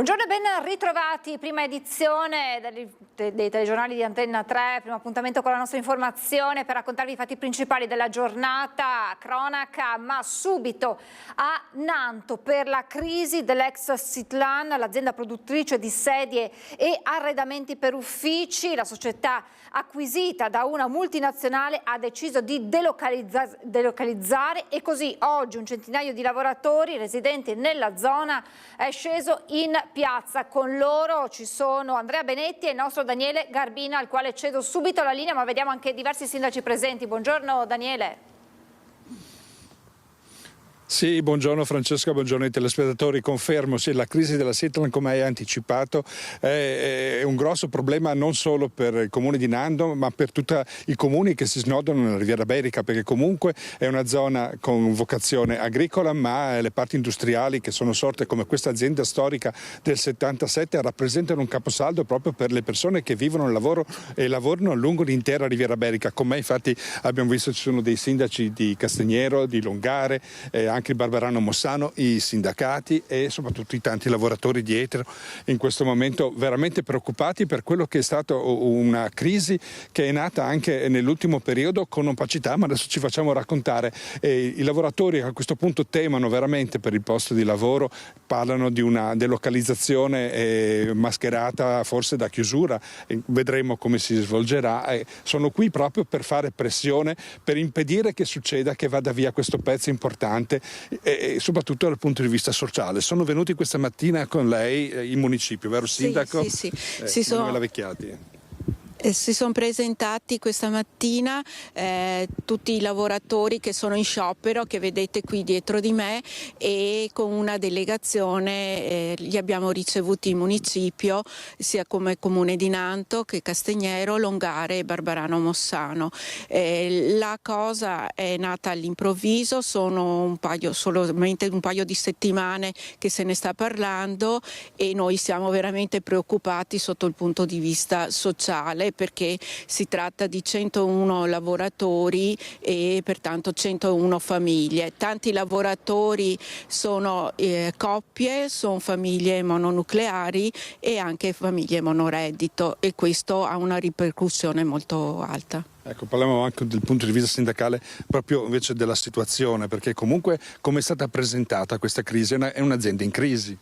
Buongiorno e ben ritrovati, prima edizione dei telegiornali di Antenna 3, primo appuntamento con la nostra informazione per raccontarvi i fatti principali della giornata, cronaca, ma subito a Nanto per la crisi dell'ex Sitlan, l'azienda produttrice di sedie e arredamenti per uffici. La società acquisita da una multinazionale ha deciso di delocalizzare e così oggi un centinaio di lavoratori residenti nella zona è sceso in piazza. Con loro ci sono Andrea Benetti e il nostro Daniele Garbina, al quale cedo subito la linea, ma vediamo anche diversi sindaci presenti. Buongiorno Daniele. Sì, buongiorno Francesca, buongiorno ai telespettatori. Confermo, sì, la crisi della Sitlan, come hai anticipato, è un grosso problema non solo per il comune di Nanto, ma per tutti i comuni che si snodano nella Riviera Berica, perché comunque è una zona con vocazione agricola, ma le parti industriali che sono sorte come questa azienda storica del 77 rappresentano un caposaldo proprio per le persone che vivono e lavorano lungo l'intera Riviera Berica. Con me infatti abbiamo visto ci sono dei sindaci di Castagnero, di Longare, anche il Barbarano Mossano, i sindacati e soprattutto i tanti lavoratori dietro in questo momento veramente preoccupati per quello che è stato una crisi che è nata anche nell'ultimo periodo con opacità, ma adesso ci facciamo raccontare. I lavoratori a questo punto temono veramente per il posto di lavoro, parlano di una delocalizzazione mascherata forse da chiusura, vedremo come si svolgerà. Sono qui proprio per fare pressione, per impedire che succeda, che vada via questo pezzo importante e soprattutto dal punto di vista sociale. Sono venuti questa mattina con lei in municipio, vero Sindaco? Sì. Si sono presentati questa mattina tutti i lavoratori che sono in sciopero, che vedete qui dietro di me, e con una delegazione li abbiamo ricevuti in municipio, sia come Comune di Nanto che Castagnero, Longare e Barbarano Mossano. La cosa è nata all'improvviso, sono solamente un paio di settimane che se ne sta parlando e noi siamo veramente preoccupati sotto il punto di vista sociale, perché si tratta di 101 lavoratori e pertanto 101 famiglie. Tanti lavoratori sono coppie, sono famiglie mononucleari e anche famiglie monoreddito, e questo ha una ripercussione molto alta. Ecco, parliamo anche dal punto di vista sindacale proprio invece della situazione, perché comunque come è stata presentata questa crisi è un'azienda in crisi.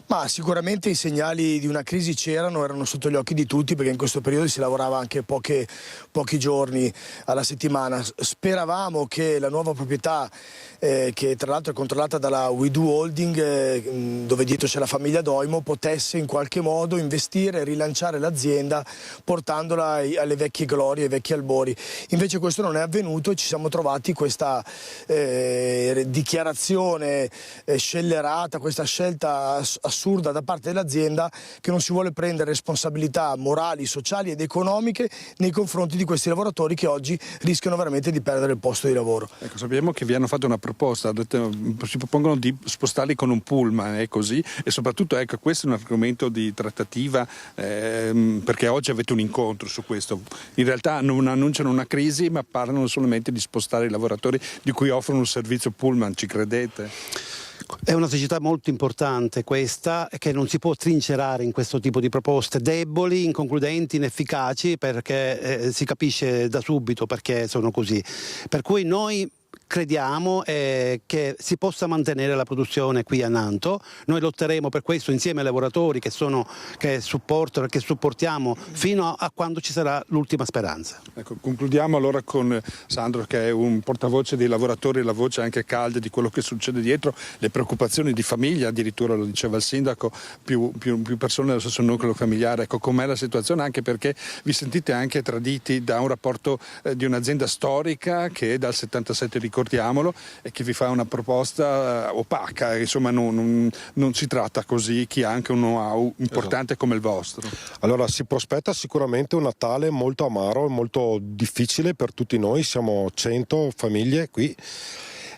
Ma sicuramente i segnali di una crisi erano sotto gli occhi di tutti, perché in questo periodo si lavorava anche pochi giorni alla settimana. Speravamo che la nuova proprietà, che tra l'altro è controllata dalla We Do Holding, dove dietro c'è la famiglia Doimo, potesse in qualche modo investire e rilanciare l'azienda portandola alle vecchie glorie, ai vecchi albori. Invece questo non è avvenuto e ci siamo trovati questa dichiarazione scellerata, questa scelta assurda da parte dell'azienda, che non si vuole prendere responsabilità morali, sociali ed economiche nei confronti di questi lavoratori che oggi rischiano veramente di perdere il posto di lavoro. Ecco, sappiamo che vi hanno fatto una proposta, si propongono di spostarli con un pullman, è così? E soprattutto ecco, questo è un argomento di trattativa, perché oggi avete un incontro su questo. In realtà non annunciano una crisi, ma parlano solamente di spostare i lavoratori di cui offrono un servizio pullman, ci credete? È una società molto importante questa, che non si può trincerare in questo tipo di proposte deboli, inconcludenti, inefficaci, perché si capisce da subito perché sono così. Per cui noi crediamo che si possa mantenere la produzione qui a Nanto. Noi lotteremo per questo insieme ai lavoratori che supportiamo fino a quando ci sarà l'ultima speranza. Ecco, concludiamo allora con Sandro, che è un portavoce dei lavoratori, la voce anche calda di quello che succede dietro, le preoccupazioni di famiglia, addirittura lo diceva il sindaco, più persone dello stesso nucleo familiare. Ecco, com'è la situazione, anche perché vi sentite anche traditi da un rapporto di un'azienda storica che dal 77 ricordiamolo, e che vi fa una proposta opaca, insomma non si tratta così chi ha anche un know-how importante come il vostro. Allora si prospetta sicuramente un Natale molto amaro e molto difficile per tutti noi, siamo 100 famiglie qui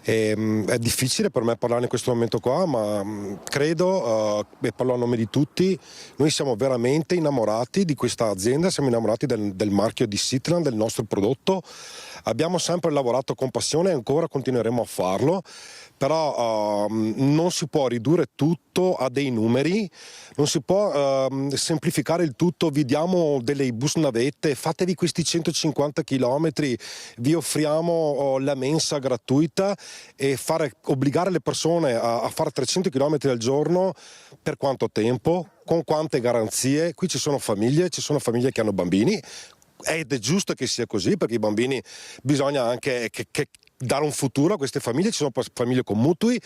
È difficile per me parlare in questo momento qua, ma credo, e parlo a nome di tutti, noi siamo veramente innamorati di questa azienda, siamo innamorati del marchio di Sitlan, del nostro prodotto. Abbiamo sempre lavorato con passione e ancora continueremo a farlo, però non si può ridurre tutto a dei numeri, non si può semplificare il tutto, vi diamo delle bus navette, fatevi questi 150 chilometri, vi offriamo la mensa gratuita e obbligare le persone a fare 300 chilometri al giorno per quanto tempo, con quante garanzie. Qui ci sono famiglie che hanno bambini, ed è giusto che sia così, perché i bambini bisogna anche che dare un futuro a queste famiglie, ci sono famiglie con mutui,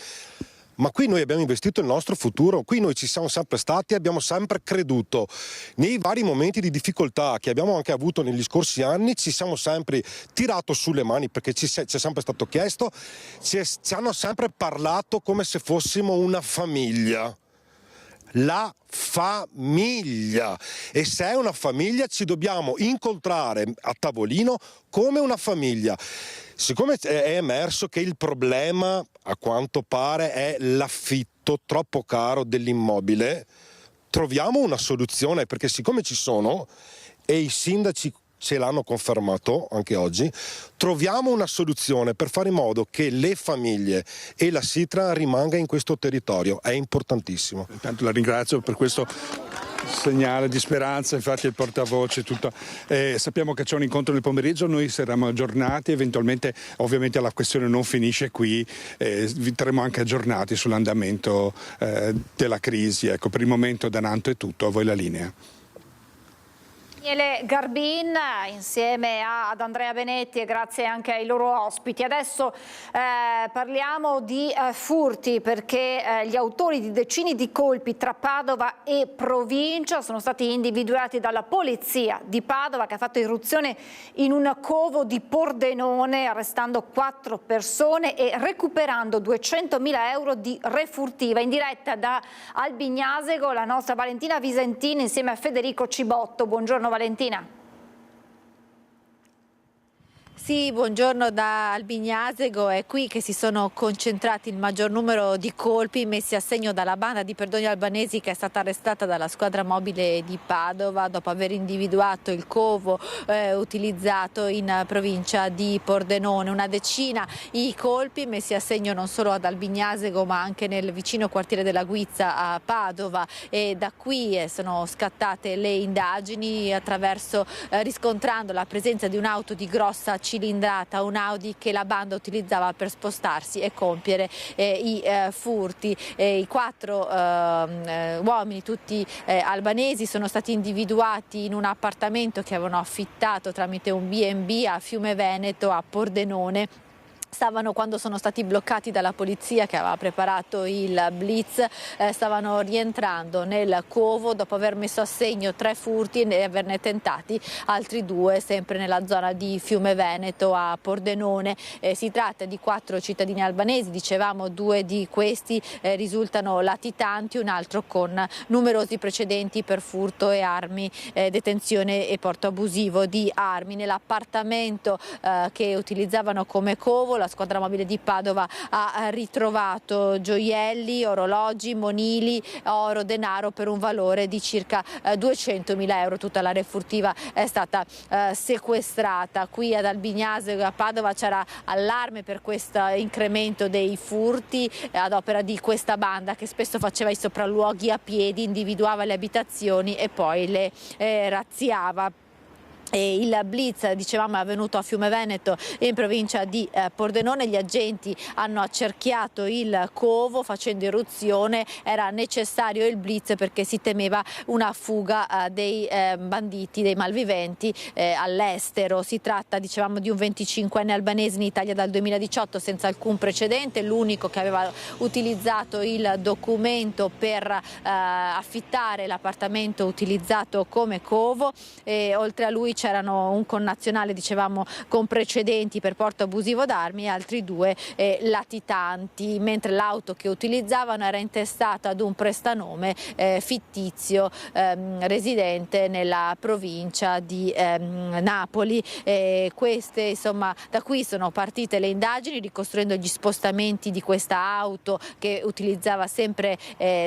ma qui noi abbiamo investito il nostro futuro, qui noi ci siamo sempre stati, abbiamo sempre creduto. Nei vari momenti di difficoltà che abbiamo anche avuto negli scorsi anni ci siamo sempre tirato sulle mani, perché ci è sempre stato chiesto, ci hanno sempre parlato come se fossimo una famiglia. La famiglia, e se è una famiglia ci dobbiamo incontrare a tavolino come una famiglia. Siccome è emerso che il problema, a quanto pare, è l'affitto troppo caro dell'immobile, troviamo una soluzione, perché siccome ci sono, e i sindaci ce l'hanno confermato anche oggi, troviamo una soluzione per fare in modo che le famiglie e la Sitlan rimanga in questo territorio. È importantissimo. Intanto la ringrazio per questo segnale di speranza, infatti il portavoce tutto. Sappiamo che c'è un incontro nel pomeriggio, noi saremo aggiornati, eventualmente ovviamente la questione non finisce qui, vi terremo anche aggiornati sull'andamento della crisi. Ecco, per il momento da Nanto è tutto, a voi la linea. Daniele Garbin insieme ad Andrea Benetti e grazie anche ai loro ospiti. Adesso parliamo di furti, perché gli autori di decine di colpi tra Padova e provincia sono stati individuati dalla polizia di Padova, che ha fatto irruzione in un covo di Pordenone arrestando 4 persone e recuperando 200.000 euro di refurtiva. In diretta da Albignasego la nostra Valentina Visentini insieme a Federico Cibotto. Buongiorno Valentina. Sì, buongiorno da Albignasego. È qui che si sono concentrati il maggior numero di colpi messi a segno dalla banda di Perdogno Albanesi, che è stata arrestata dalla squadra mobile di Padova dopo aver individuato il covo utilizzato in provincia di Pordenone. Una decina i colpi messi a segno non solo ad Albignasego ma anche nel vicino quartiere della Guizza a Padova, e da qui sono scattate le indagini riscontrando la presenza di un'auto di grossa cilindrata, un Audi che la banda utilizzava per spostarsi e compiere i furti. I 4 uomini, tutti albanesi, sono stati individuati in un appartamento che avevano affittato tramite un B&B a Fiume Veneto a Pordenone. Quando sono stati bloccati dalla polizia che aveva preparato il blitz, stavano rientrando nel covo dopo aver messo a segno 3 furti e averne tentati altri 2 sempre nella zona di Fiume Veneto a Pordenone. Si tratta di 4 cittadini albanesi, dicevamo 2 di questi risultano latitanti, un altro con numerosi precedenti per furto e armi, detenzione e porto abusivo di armi. Nell'appartamento che utilizzavano come covo la squadra mobile di Padova ha ritrovato gioielli, orologi, monili, oro, denaro per un valore di circa 200.000 euro. Tutta la refurtiva è stata sequestrata. Qui ad Albignasego e a Padova c'era allarme per questo incremento dei furti ad opera di questa banda che spesso faceva i sopralluoghi a piedi, individuava le abitazioni e poi le razziava. Il blitz, dicevamo, è avvenuto a Fiume Veneto in provincia di Pordenone. Gli agenti hanno accerchiato il covo facendo irruzione. Era necessario il blitz perché si temeva una fuga dei banditi, dei malviventi all'estero. Si tratta, dicevamo, di un 25enne albanese in Italia dal 2018 senza alcun precedente, l'unico che aveva utilizzato il documento per affittare l'appartamento utilizzato come covo. Oltre a lui c'erano un connazionale, dicevamo, con precedenti per porto abusivo d'armi e altri 2 latitanti, mentre l'auto che utilizzavano era intestata ad un prestanome fittizio residente nella provincia di Napoli. Queste, insomma, da qui sono partite le indagini, ricostruendo gli spostamenti di questa auto che utilizzava sempre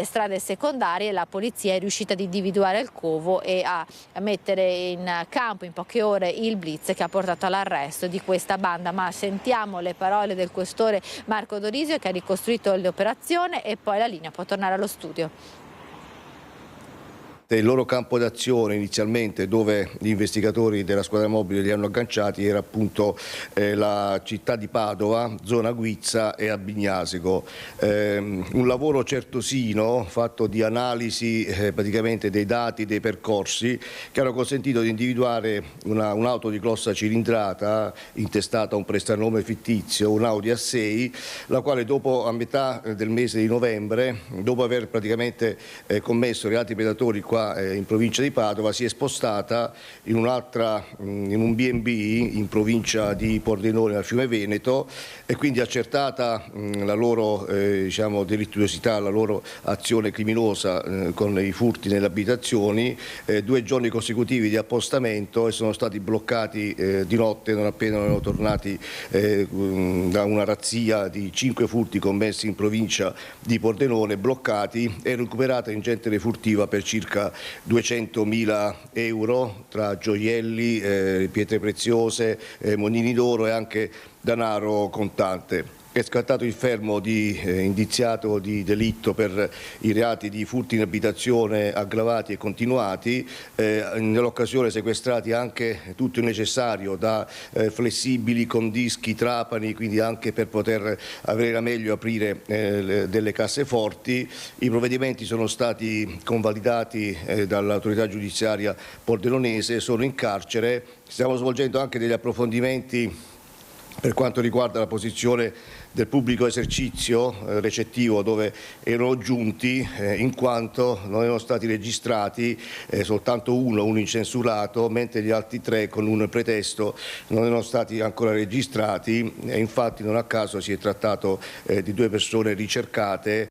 strade secondarie. La polizia è riuscita ad individuare il covo e a mettere in campo in poche ore il blitz che ha portato all'arresto di questa banda. Ma sentiamo le parole del questore Marco Dorisio, che ha ricostruito l'operazione, e poi la linea può tornare allo studio. Il loro campo d'azione inizialmente, dove gli investigatori della squadra mobile li hanno agganciati, era appunto la città di Padova, zona Guizza e Albignasego. Un lavoro certosino fatto di analisi praticamente dei dati, dei percorsi, che hanno consentito di individuare un'auto di grossa cilindrata intestata a un prestanome fittizio, un Audi A6, la quale a metà del mese di novembre, dopo aver praticamente commesso reati predatori qua in provincia di Padova, si è spostata in un B&B in provincia di Pordenone al Fiume Veneto, e quindi accertata la loro delittuosità, la loro azione criminosa con i furti nelle abitazioni, 2 giorni consecutivi di appostamento, e sono stati bloccati di notte non appena erano tornati da una razzia di 5 furti commessi in provincia di Pordenone, bloccati, e recuperata ingente refurtiva per circa 200.000 euro tra gioielli, pietre preziose, monini d'oro e anche denaro contante. È scattato il fermo di indiziato di delitto per i reati di furti in abitazione aggravati e continuati, nell'occasione sequestrati anche tutto il necessario, da flessibili con dischi, trapani, quindi anche per poter avere meglio aprire delle casseforti. I provvedimenti sono stati convalidati dall'autorità giudiziaria pordenonese, sono in carcere. Stiamo svolgendo anche degli approfondimenti per quanto riguarda la posizione del pubblico esercizio recettivo, dove erano giunti in quanto non erano stati registrati, soltanto uno incensurato, mentre gli altri 3 con un pretesto non erano stati ancora registrati, e infatti non a caso si è trattato di 2 persone ricercate.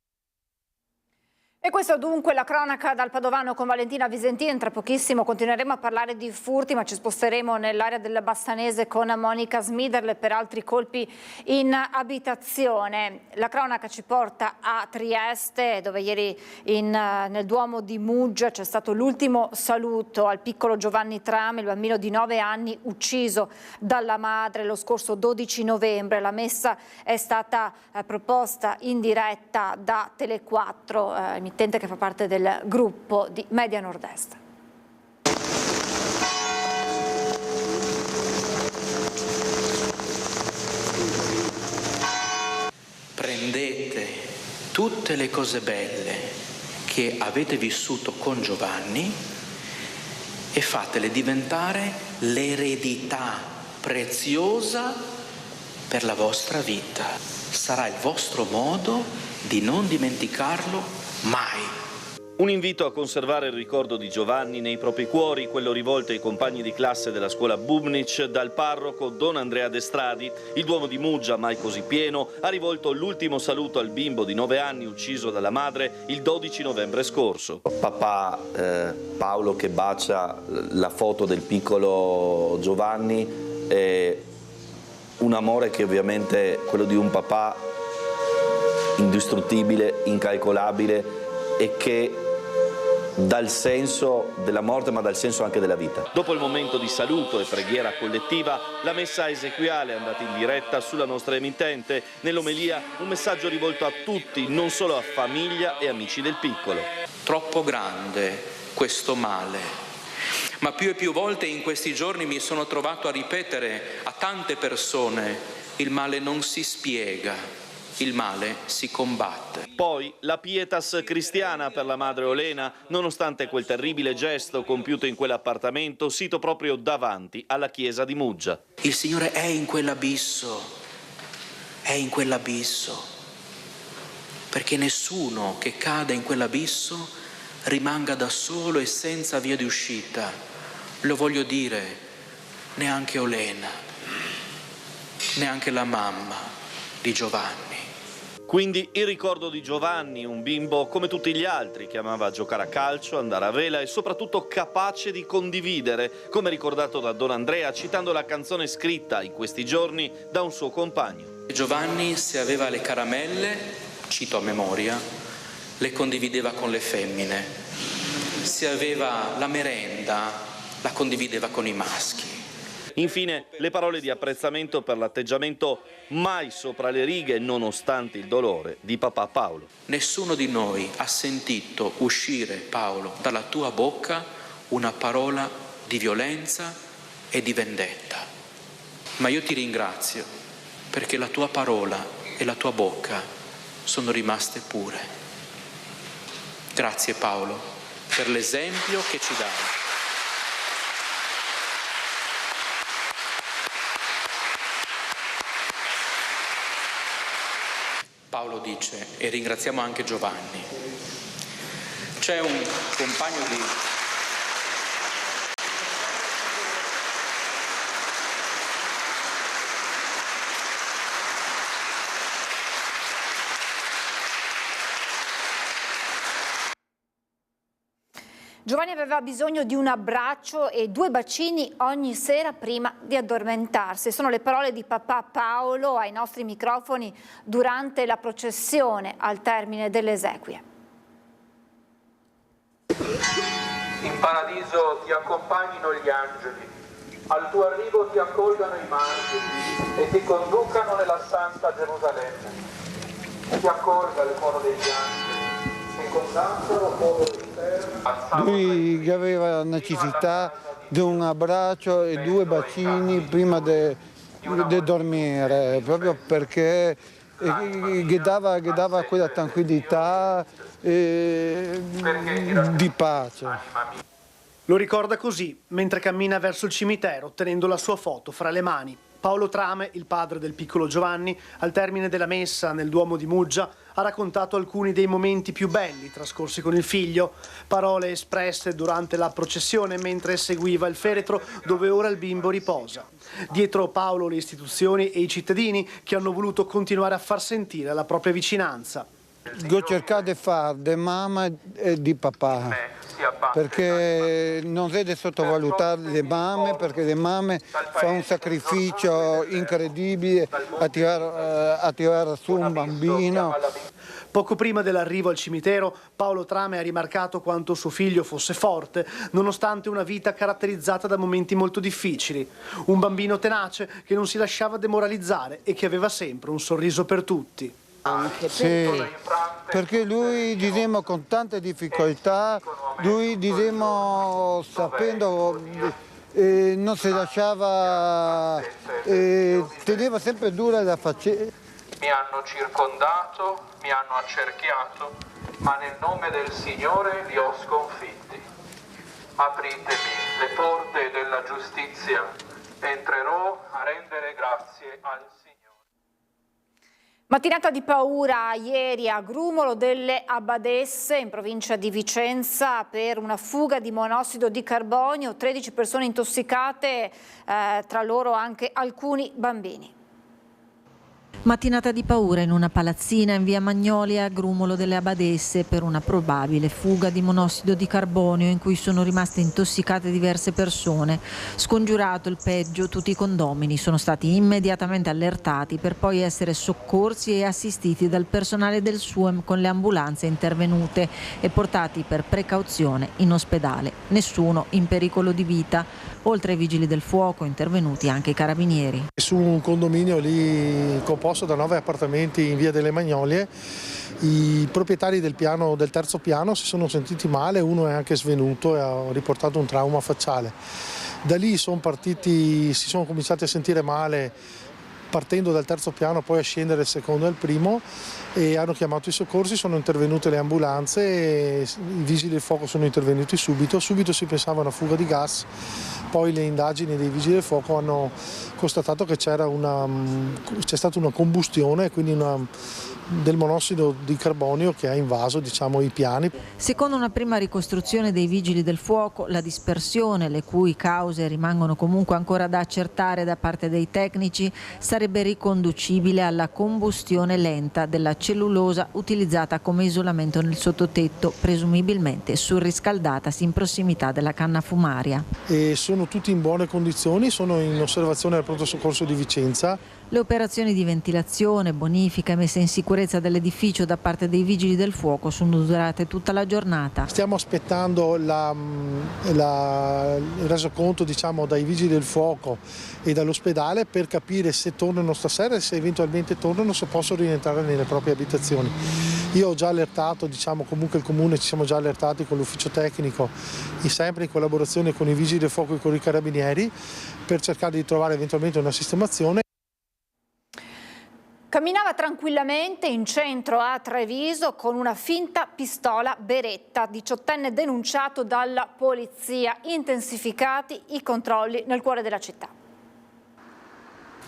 E questo dunque la cronaca dal Padovano con Valentina Visentin. Tra pochissimo continueremo a parlare di furti, ma ci sposteremo nell'area del Bassanese con Monica Smiderle per altri colpi in abitazione. La cronaca ci porta a Trieste, dove ieri nel Duomo di Muggia c'è stato l'ultimo saluto al piccolo Giovanni Trame, il bambino di 9 anni ucciso dalla madre lo scorso 12 novembre. La messa è stata proposta in diretta da Tele4, emittente che fa parte del gruppo di Media Nord-Est. Prendete tutte le cose belle che avete vissuto con Giovanni e fatele diventare l'eredità preziosa per la vostra vita. Sarà il vostro modo di non dimenticarlo mai. Un invito a conservare il ricordo di Giovanni nei propri cuori, quello rivolto ai compagni di classe della scuola Bubnic dal parroco Don Andrea Destradi. Il Duomo di Muggia, mai così pieno, ha rivolto l'ultimo saluto al bimbo di 9 anni ucciso dalla madre il 12 novembre scorso. Papà Paolo che bacia la foto del piccolo Giovanni, un amore che ovviamente è quello di un papà indistruttibile, incalcolabile, e che dà il senso della morte, ma dà il senso anche della vita. Dopo il momento di saluto e preghiera collettiva, la messa esequiale è andata in diretta sulla nostra emittente. Nell'omelia un messaggio rivolto a tutti, non solo a famiglia e amici del piccolo. Troppo grande questo male, ma più e più volte in questi giorni mi sono trovato a ripetere a tante persone: il male non si spiega, il male si combatte. Poi la pietas cristiana per la madre Olena, nonostante quel terribile gesto compiuto in quell'appartamento sito proprio davanti alla chiesa di Muggia. Il Signore è in quell'abisso, perché nessuno che cade in quell'abisso rimanga da solo e senza via di uscita. Lo voglio dire neanche Olena, neanche la mamma di Giovanni. Quindi il ricordo di Giovanni, un bimbo come tutti gli altri, che amava giocare a calcio, andare a vela e soprattutto capace di condividere, come ricordato da Don Andrea citando la canzone scritta in questi giorni da un suo compagno. Giovanni, se aveva le caramelle, cito a memoria, le condivideva con le femmine. Se aveva la merenda, la condivideva con i maschi. Infine, le parole di apprezzamento per l'atteggiamento mai sopra le righe, nonostante il dolore, di papà Paolo. Nessuno di noi ha sentito uscire, Paolo, dalla tua bocca una parola di violenza e di vendetta. Ma io ti ringrazio perché la tua parola e la tua bocca sono rimaste pure. Grazie Paolo per l'esempio che ci dai. Paolo dice, e ringraziamo anche Giovanni, c'è un compagno di... Giovanni aveva bisogno di un abbraccio e 2 bacini ogni sera prima di addormentarsi. Sono le parole di papà Paolo ai nostri microfoni durante la processione al termine delle esequie. In paradiso ti accompagnino gli angeli, al tuo arrivo ti accolgano i martiri e ti conducano nella santa Gerusalemme. Ti accolga il coro degli angeli e condanzano povero in terra. Lui aveva necessità di un abbraccio e 2 bacini prima di dormire, proprio perché gli dava quella tranquillità di pace. Lo ricorda così, mentre cammina verso il cimitero, tenendo la sua foto fra le mani. Paolo Trame, il padre del piccolo Giovanni, al termine della messa nel Duomo di Muggia, ha raccontato alcuni dei momenti più belli trascorsi con il figlio, parole espresse durante la processione mentre seguiva il feretro dove ora il bimbo riposa. Dietro Paolo le istituzioni e i cittadini che hanno voluto continuare a far sentire la propria vicinanza. Ho cercato di fare di mamma e di papà, perché non deve sottovalutare le mamme, perché le mamme fanno un sacrificio incredibile a tirare su un bambino. Poco prima dell'arrivo al cimitero, Paolo Trame ha rimarcato quanto suo figlio fosse forte, nonostante una vita caratterizzata da momenti molto difficili. Un bambino tenace che non si lasciava demoralizzare e che aveva sempre un sorriso per tutti. Sì, perché lui, diciamo, con tante difficoltà, lui, diciamo, sapendo, non si lasciava, teneva sempre dura la faccenda. Mi hanno circondato, mi hanno accerchiato, ma nel nome del Signore li ho sconfitti. Apritemi le porte della giustizia, entrerò a rendere grazie al Signore. Mattinata di paura ieri a Grumolo delle Abbadesse, in provincia di Vicenza, per una fuga di monossido di carbonio, 13 persone intossicate, tra loro anche alcuni bambini. Mattinata di paura in una palazzina in via Magnolia a Grumolo delle Abbadesse per una probabile fuga di monossido di carbonio in cui sono rimaste intossicate diverse persone. Scongiurato il peggio, tutti i condomini sono stati immediatamente allertati per poi essere soccorsi e assistiti dal personale del SUEM con le ambulanze intervenute e portati per precauzione in ospedale. Nessuno in pericolo di vita. Oltre ai vigili del fuoco intervenuti anche i carabinieri. Su un condominio lì composto da 9 appartamenti in via delle Magnolie, i proprietari del terzo piano si sono sentiti male, uno è anche svenuto e ha riportato un trauma facciale. Da lì si sono cominciati a sentire male partendo dal terzo piano poi a scendere al secondo e al primo, e hanno chiamato i soccorsi, sono intervenute le ambulanze e i vigili del fuoco sono intervenuti subito si pensava a una fuga di gas, poi le indagini dei vigili del fuoco hanno constatato che c'è stata una combustione, quindi del monossido di carbonio che ha invaso, diciamo, i piani. Secondo una prima ricostruzione dei vigili del fuoco, la dispersione, le cui cause rimangono comunque ancora da accertare da parte dei tecnici, sarebbe riconducibile alla combustione lenta della cellulosa utilizzata come isolamento nel sottotetto, presumibilmente surriscaldatasi in prossimità della canna fumaria. E sono tutti in buone condizioni, sono in osservazione al pronto soccorso di Vicenza. Le operazioni di ventilazione, bonifica e messa in sicurezza dell'edificio da parte dei vigili del fuoco sono durate tutta la giornata. Stiamo aspettando il resoconto, diciamo, dai vigili del fuoco e dall'ospedale per capire se tornano stasera e se eventualmente tornano, se possono rientrare nelle proprie abitazioni. Io ho già allertato, diciamo, comunque il comune, ci siamo già allertati con l'ufficio tecnico, sempre in collaborazione con i vigili del fuoco e con i carabinieri, per cercare di trovare eventualmente una sistemazione. Camminava tranquillamente in centro a Treviso con una finta pistola Beretta, 18enne denunciato dalla polizia, intensificati i controlli nel cuore della città.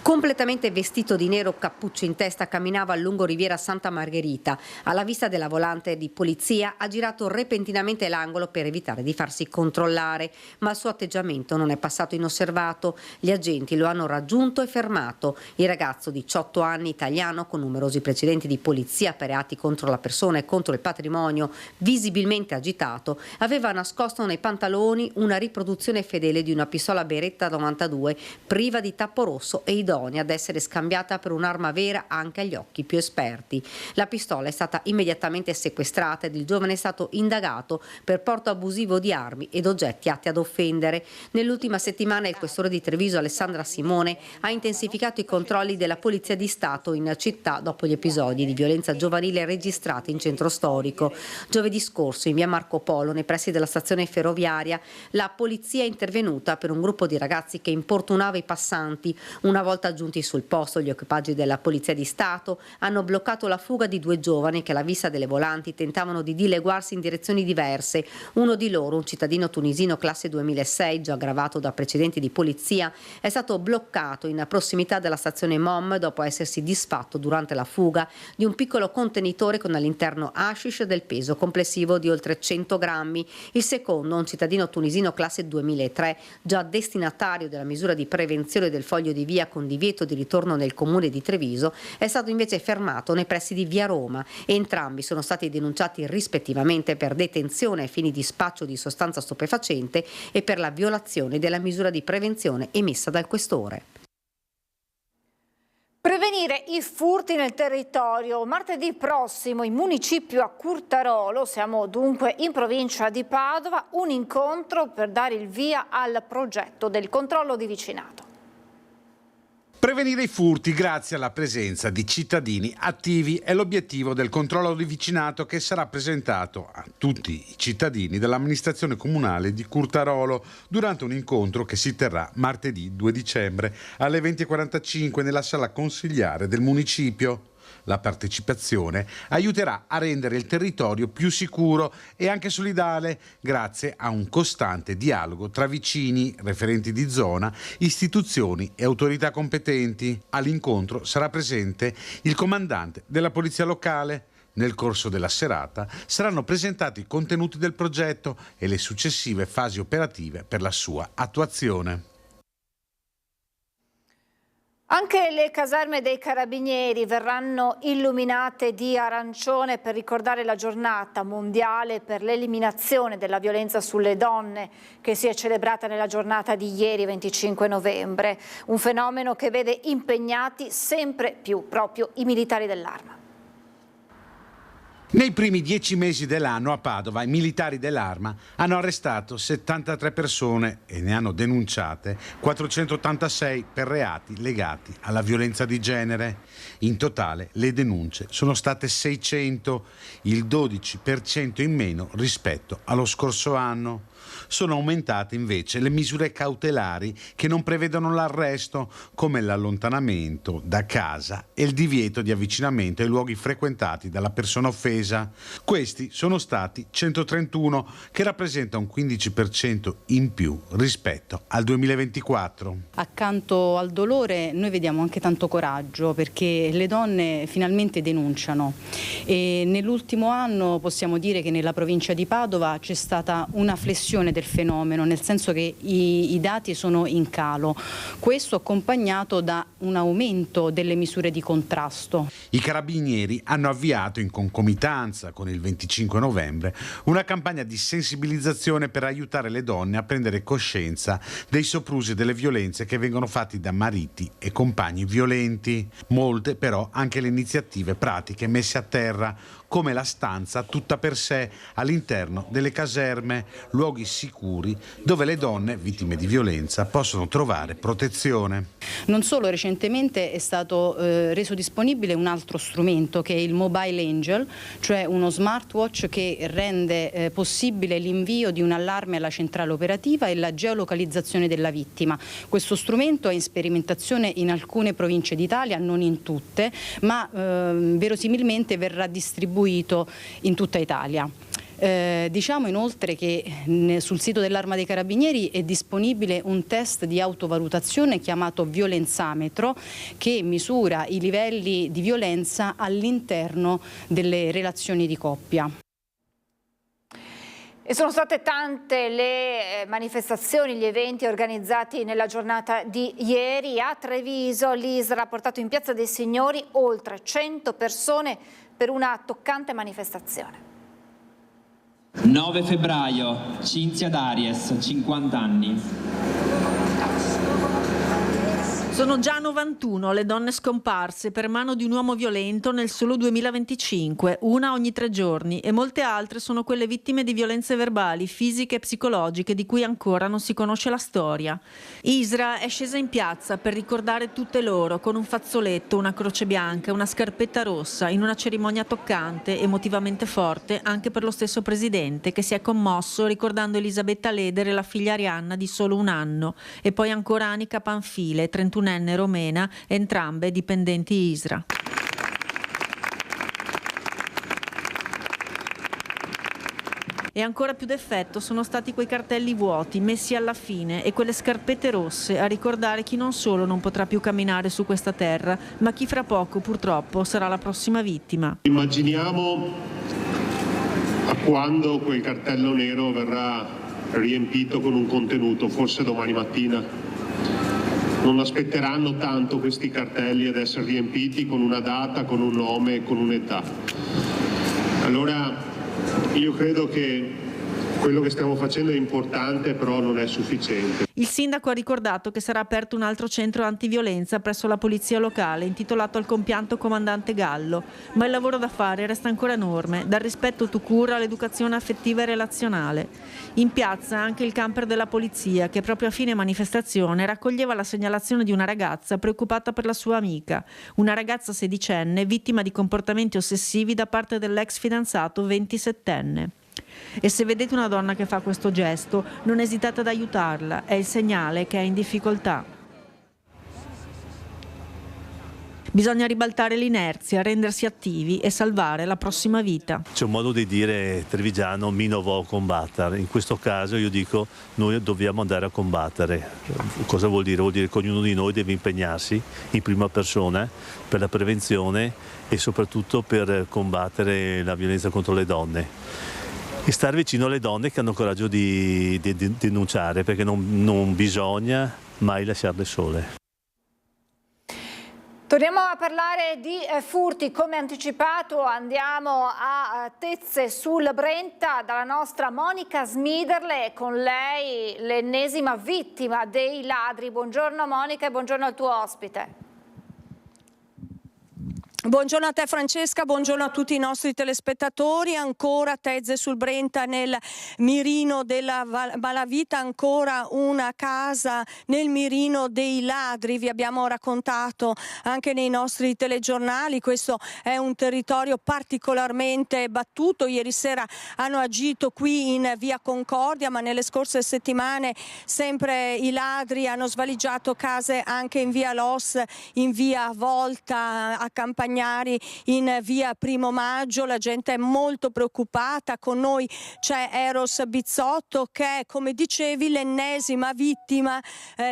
Completamente vestito di nero, cappuccio in testa, camminava lungo Riviera Santa Margherita. Alla vista della volante di polizia ha girato repentinamente l'angolo per evitare di farsi controllare, ma il suo atteggiamento non è passato inosservato. Gli agenti lo hanno raggiunto e fermato. Il ragazzo, 18 anni, italiano, con numerosi precedenti di polizia per reati contro la persona e contro il patrimonio, visibilmente agitato, aveva nascosto nei pantaloni una riproduzione fedele di una pistola Beretta 92, priva di tappo rosso e idonea ad essere scambiata per un'arma vera anche agli occhi più esperti. La pistola è stata immediatamente sequestrata ed il giovane è stato indagato per porto abusivo di armi ed oggetti atti ad offendere. Nell'ultima settimana il questore di Treviso, Alessandra Simone, ha intensificato i controlli della Polizia di Stato in città dopo gli episodi di violenza giovanile registrati in centro storico. Giovedì scorso, in via Marco Polo, nei pressi della stazione ferroviaria, la polizia è intervenuta per un gruppo di ragazzi che importunava i passanti. Una volta giunti sul posto, gli equipaggi della Polizia di Stato hanno bloccato la fuga di due giovani che alla vista delle volanti tentavano di dileguarsi in direzioni diverse. Uno di loro, un cittadino tunisino classe 2006, già aggravato da precedenti di polizia, è stato bloccato in prossimità della stazione Mom dopo essersi disfatto durante la fuga di un piccolo contenitore con all'interno hashish del peso complessivo di oltre 100 grammi. Il secondo, un cittadino tunisino classe 2003, già destinatario della misura di prevenzione del foglio di via con divieto di ritorno nel comune di Treviso, è stato invece fermato nei pressi di via Roma. Entrambi sono stati denunciati rispettivamente per detenzione ai fini di spaccio di sostanza stupefacente e per la violazione della misura di prevenzione emessa dal questore. Prevenire i furti nel territorio. Martedì prossimo in municipio a Curtarolo, siamo dunque in provincia di Padova, un incontro per dare il via al progetto del controllo di vicinato. Prevenire i furti grazie alla presenza di cittadini attivi è l'obiettivo del controllo di vicinato che sarà presentato a tutti i cittadini dell'amministrazione comunale di Curtarolo durante un incontro che si terrà martedì 2 dicembre alle 20:45 nella sala consigliare del municipio. La partecipazione aiuterà a rendere il territorio più sicuro e anche solidale grazie a un costante dialogo tra vicini, referenti di zona, istituzioni e autorità competenti. All'incontro sarà presente il comandante della polizia locale. Nel corso della serata saranno presentati i contenuti del progetto e le successive fasi operative per la sua attuazione. Anche le caserme dei Carabinieri verranno illuminate di arancione per ricordare la giornata mondiale per l'eliminazione della violenza sulle donne che si è celebrata nella giornata di ieri 25 novembre, un fenomeno che vede impegnati sempre più proprio i militari dell'Arma. Nei primi 10 mesi dell'anno a Padova i militari dell'Arma hanno arrestato 73 persone e ne hanno denunciate 486 per reati legati alla violenza di genere. In totale le denunce sono state 600, il 12% in meno rispetto allo scorso anno. Sono aumentate invece le misure cautelari che non prevedono l'arresto, come l'allontanamento da casa e il divieto di avvicinamento ai luoghi frequentati dalla persona offesa. Questi sono stati 131, che rappresenta un 15% in più rispetto al 2024. Accanto al dolore noi vediamo anche tanto coraggio, perché le donne finalmente denunciano, e nell'ultimo anno possiamo dire che nella provincia di Padova c'è stata una flessione del fenomeno, nel senso che i dati sono in calo, questo accompagnato da un aumento delle misure di contrasto. I carabinieri hanno avviato in concomitanza con il 25 novembre una campagna di sensibilizzazione per aiutare le donne a prendere coscienza dei soprusi e delle violenze che vengono fatti da mariti e compagni violenti. Molte però anche le iniziative pratiche messe a terra, come la stanza tutta per sé all'interno delle caserme, luoghi sicuri dove le donne vittime di violenza possono trovare protezione. Non solo, recentemente è stato reso disponibile un altro strumento che è il Mobile Angel, cioè uno smartwatch che rende possibile l'invio di un allarme alla centrale operativa e la geolocalizzazione della vittima. Questo strumento è in sperimentazione in alcune province d'Italia, non in tutte, ma verosimilmente verrà distribuito in tutta Italia. Diciamo inoltre che sul sito dell'Arma dei Carabinieri è disponibile un test di autovalutazione chiamato violenzametro, che misura i livelli di violenza all'interno delle relazioni di coppia. E sono state tante le manifestazioni, gli eventi organizzati nella giornata di ieri. A Treviso l'ISRA ha portato in Piazza dei Signori oltre 100 persone per una toccante manifestazione. 9 febbraio, Cinzia Daries, 50 anni. Sono già 91 le donne scomparse per mano di un uomo violento nel solo 2025, una ogni 3 giorni, e molte altre sono quelle vittime di violenze verbali, fisiche e psicologiche di cui ancora non si conosce la storia. ISRA è scesa in piazza per ricordare tutte loro con un fazzoletto, una croce bianca, una scarpetta rossa, in una cerimonia toccante, emotivamente forte anche per lo stesso presidente, che si è commosso ricordando Elisabetta Leder e la figlia Arianna di solo 1 anno, e poi ancora Anica Panfile, 31enne romena, entrambe dipendenti ISRA. E ancora più d'effetto sono stati quei cartelli vuoti messi alla fine e quelle scarpette rosse a ricordare chi non solo non potrà più camminare su questa terra, ma chi fra poco purtroppo sarà la prossima vittima. Immaginiamo a quando quel cartello nero verrà riempito con un contenuto, forse domani mattina. Non aspetteranno tanto questi cartelli ad essere riempiti con una data, con un nome, con un'età. Allora io credo che quello che stiamo facendo è importante, però non è sufficiente. Il sindaco ha ricordato che sarà aperto un altro centro antiviolenza presso la polizia locale, intitolato al compianto comandante Gallo, ma il lavoro da fare resta ancora enorme, dal rispetto tout court all'educazione affettiva e relazionale. In piazza anche il camper della polizia, che proprio a fine manifestazione raccoglieva la segnalazione di una ragazza preoccupata per la sua amica, una ragazza sedicenne vittima di comportamenti ossessivi da parte dell'ex fidanzato 27enne. E se vedete una donna che fa questo gesto, non esitate ad aiutarla, è il segnale che è in difficoltà. Bisogna ribaltare l'inerzia, rendersi attivi e salvare la prossima vita. C'è un modo di dire trevigiano, mi no vo combattere. In questo caso io dico noi dobbiamo andare a combattere. Cosa vuol dire? Vuol dire che ognuno di noi deve impegnarsi in prima persona per la prevenzione e soprattutto per combattere la violenza contro le donne. E stare vicino alle donne che hanno coraggio di denunciare, perché non bisogna mai lasciarle sole. Torniamo a parlare di furti. Come anticipato andiamo a Tezze sul Brenta dalla nostra Monica Smiderle, con lei l'ennesima vittima dei ladri. Buongiorno Monica e buongiorno al tuo ospite. Buongiorno a te Francesca, buongiorno a tutti i nostri telespettatori. Ancora Tezze sul Brenta nel mirino della malavita, ancora una casa nel mirino dei ladri. Vi abbiamo raccontato anche nei nostri telegiornali, questo è un territorio particolarmente battuto. Ieri sera hanno agito qui in via Concordia, ma nelle scorse settimane sempre i ladri hanno svaligiato case anche in via Los, in via Volta, a Campagnari, in via Primo Maggio. La gente è molto preoccupata. Con noi c'è Eros Bizzotto, che è, come dicevi, l'ennesima vittima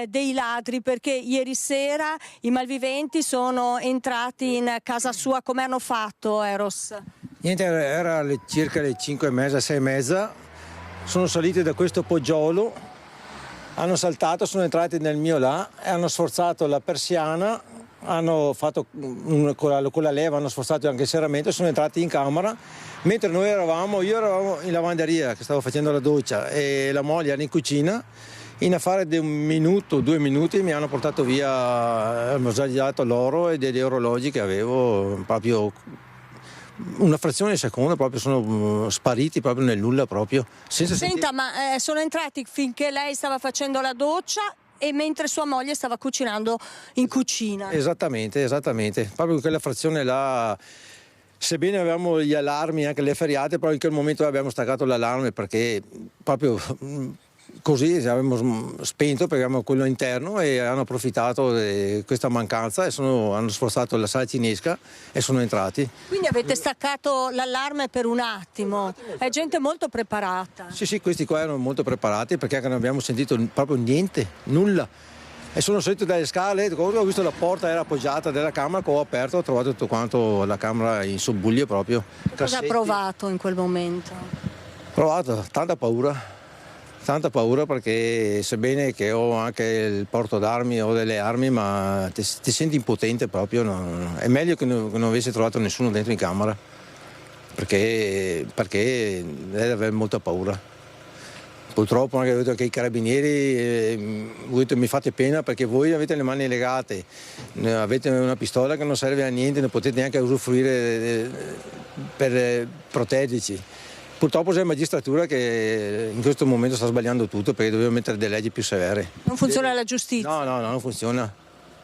dei ladri, perché ieri sera i malviventi sono entrati in casa sua. Come hanno fatto, Eros? Niente, era circa le 5:30, 6:30, sono saliti da questo poggiolo, hanno saltato, sono entrati nel mio là e hanno sforzato la persiana, hanno fatto con la leva, hanno sforzato anche il serramento, sono entrati in camera, mentre io eravamo in lavanderia che stavo facendo la doccia e la moglie era in cucina. In affare di 1 minuto, 2 minuti mi hanno portato via, hanno sbagliato l'oro e degli orologi che avevo, proprio una frazione di secondo, proprio sono spariti proprio nel nulla proprio. Senta, ma sono entrati finché lei stava facendo la doccia e mentre sua moglie stava cucinando in cucina. Esattamente, proprio quella frazione là, sebbene avevamo gli allarmi, anche le ferriate, però in quel momento abbiamo staccato l'allarme perché proprio così abbiamo spento perché avevamo quello interno e hanno approfittato di questa mancanza e hanno sforzato la sala cinesca e sono entrati. Quindi avete staccato l'allarme per un attimo, è gente molto preparata. Sì, questi qua erano molto preparati perché non abbiamo sentito proprio niente, nulla. E sono salito dalle scale, ho visto la porta era appoggiata della camera, ho aperto, ho trovato tutto quanto la camera in subbuglio proprio. Cosa ha provato in quel momento? Ho provato tanta paura perché sebbene che ho anche il porto d'armi, ho delle armi, ma ti senti impotente proprio, no? È meglio che non avessi trovato nessuno dentro in camera perché lei aveva molta paura. Purtroppo anche detto che i carabinieri mi fate pena perché voi avete le mani legate, avete una pistola che non serve a niente, non potete neanche usufruire per proteggerci. Purtroppo c'è la magistratura che in questo momento sta sbagliando tutto perché doveva mettere delle leggi più severe. Non funziona la giustizia? No, non funziona.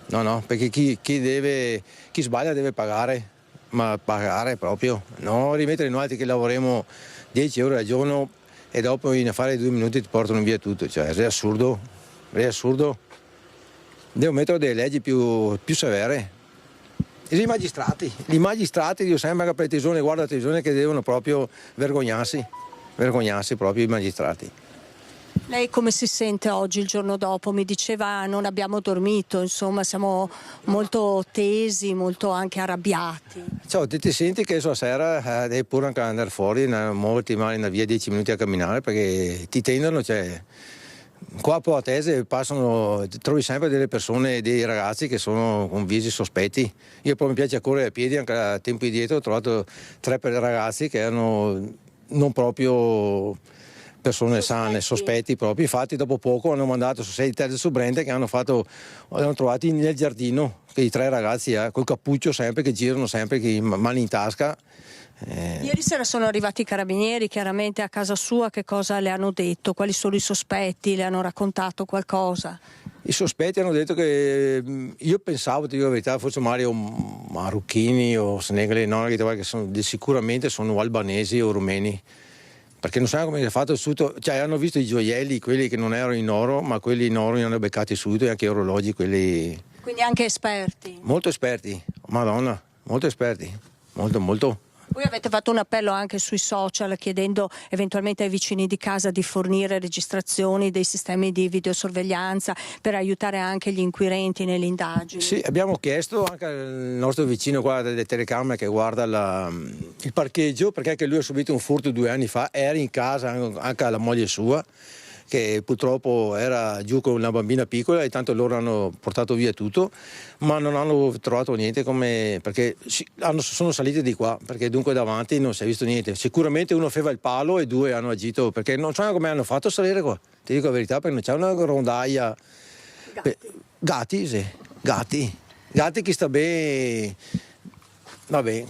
No, perché chi sbaglia deve pagare, ma pagare proprio. No, rimettere noi altri che lavoriamo 10 euro al giorno e dopo in affare 2 minuti ti portano via tutto. Cioè, è assurdo. Devo mettere delle leggi più severe. I magistrati, io sempre che per televisione, guardo la televisione, che devono proprio vergognarsi proprio i magistrati. Lei come si sente oggi, il giorno dopo? Mi diceva non abbiamo dormito, insomma siamo molto tesi, molto anche arrabbiati. Ciao, ti senti che stasera devi pure anche andare fuori, muoverti male in via 10 minuti a camminare perché ti tendono, cioè... Qua a Poatese trovi sempre delle persone, dei ragazzi che sono con visi sospetti. Io poi mi piace correre a piedi, anche a tempo dietro ho trovato 3 ragazzi che erano non proprio persone sane, sospetti proprio. Infatti dopo poco hanno mandato su 6 Tezze su Brenta che hanno trovati nel giardino quei 3 ragazzi col cappuccio sempre, che girano sempre, mani in tasca. Ieri sera sono arrivati i carabinieri chiaramente a casa sua, che cosa le hanno detto? Quali sono i sospetti? Le hanno raccontato qualcosa? I sospetti hanno detto che io pensavo, ti dico la verità, forse Mario marocchini o senegali, no, che sicuramente sono albanesi o rumeni, perché non sanno come si è fatto subito, cioè hanno visto i gioielli, quelli che non erano in oro, ma quelli in oro li hanno beccati subito, e anche gli orologi, quelli... Quindi anche esperti? Molto esperti, madonna, molto esperti, molto. Voi avete fatto un appello anche sui social chiedendo eventualmente ai vicini di casa di fornire registrazioni dei sistemi di videosorveglianza per aiutare anche gli inquirenti nelle indagini. Sì, abbiamo chiesto anche al nostro vicino qua delle telecamere che guarda il parcheggio, perché anche lui ha subito un furto 2 anni fa, era in casa anche alla moglie sua, che purtroppo era giù con una bambina piccola e tanto loro hanno portato via tutto, ma non hanno trovato niente perché sono saliti di qua, perché dunque davanti non si è visto niente. Sicuramente uno faceva il palo e 2 hanno agito, perché non so come hanno fatto a salire qua, ti dico la verità, perché non c'è una rondaia. Gatti, sì, gatti che sta bene. Va bene,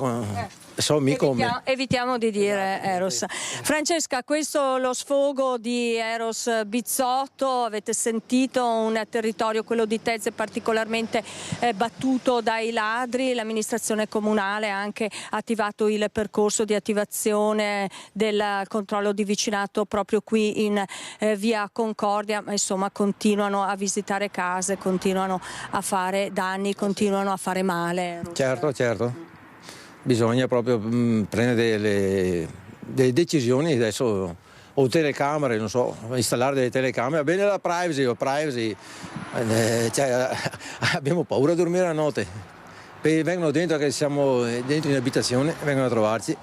so mica come. Evitiamo di dire Eros. Francesca, questo lo sfogo di Eros Bizzotto, avete sentito un territorio, quello di Tezze, particolarmente battuto dai ladri. L'amministrazione comunale ha anche attivato il percorso di attivazione del controllo di vicinato proprio qui in via Concordia, ma insomma continuano a visitare case, continuano a fare danni, continuano a fare male. Certo. Bisogna proprio prendere delle decisioni adesso, o telecamere, non so, installare delle telecamere, va bene la privacy, cioè, abbiamo paura di dormire la notte, vengono dentro, che siamo dentro in abitazione, vengono a trovarci.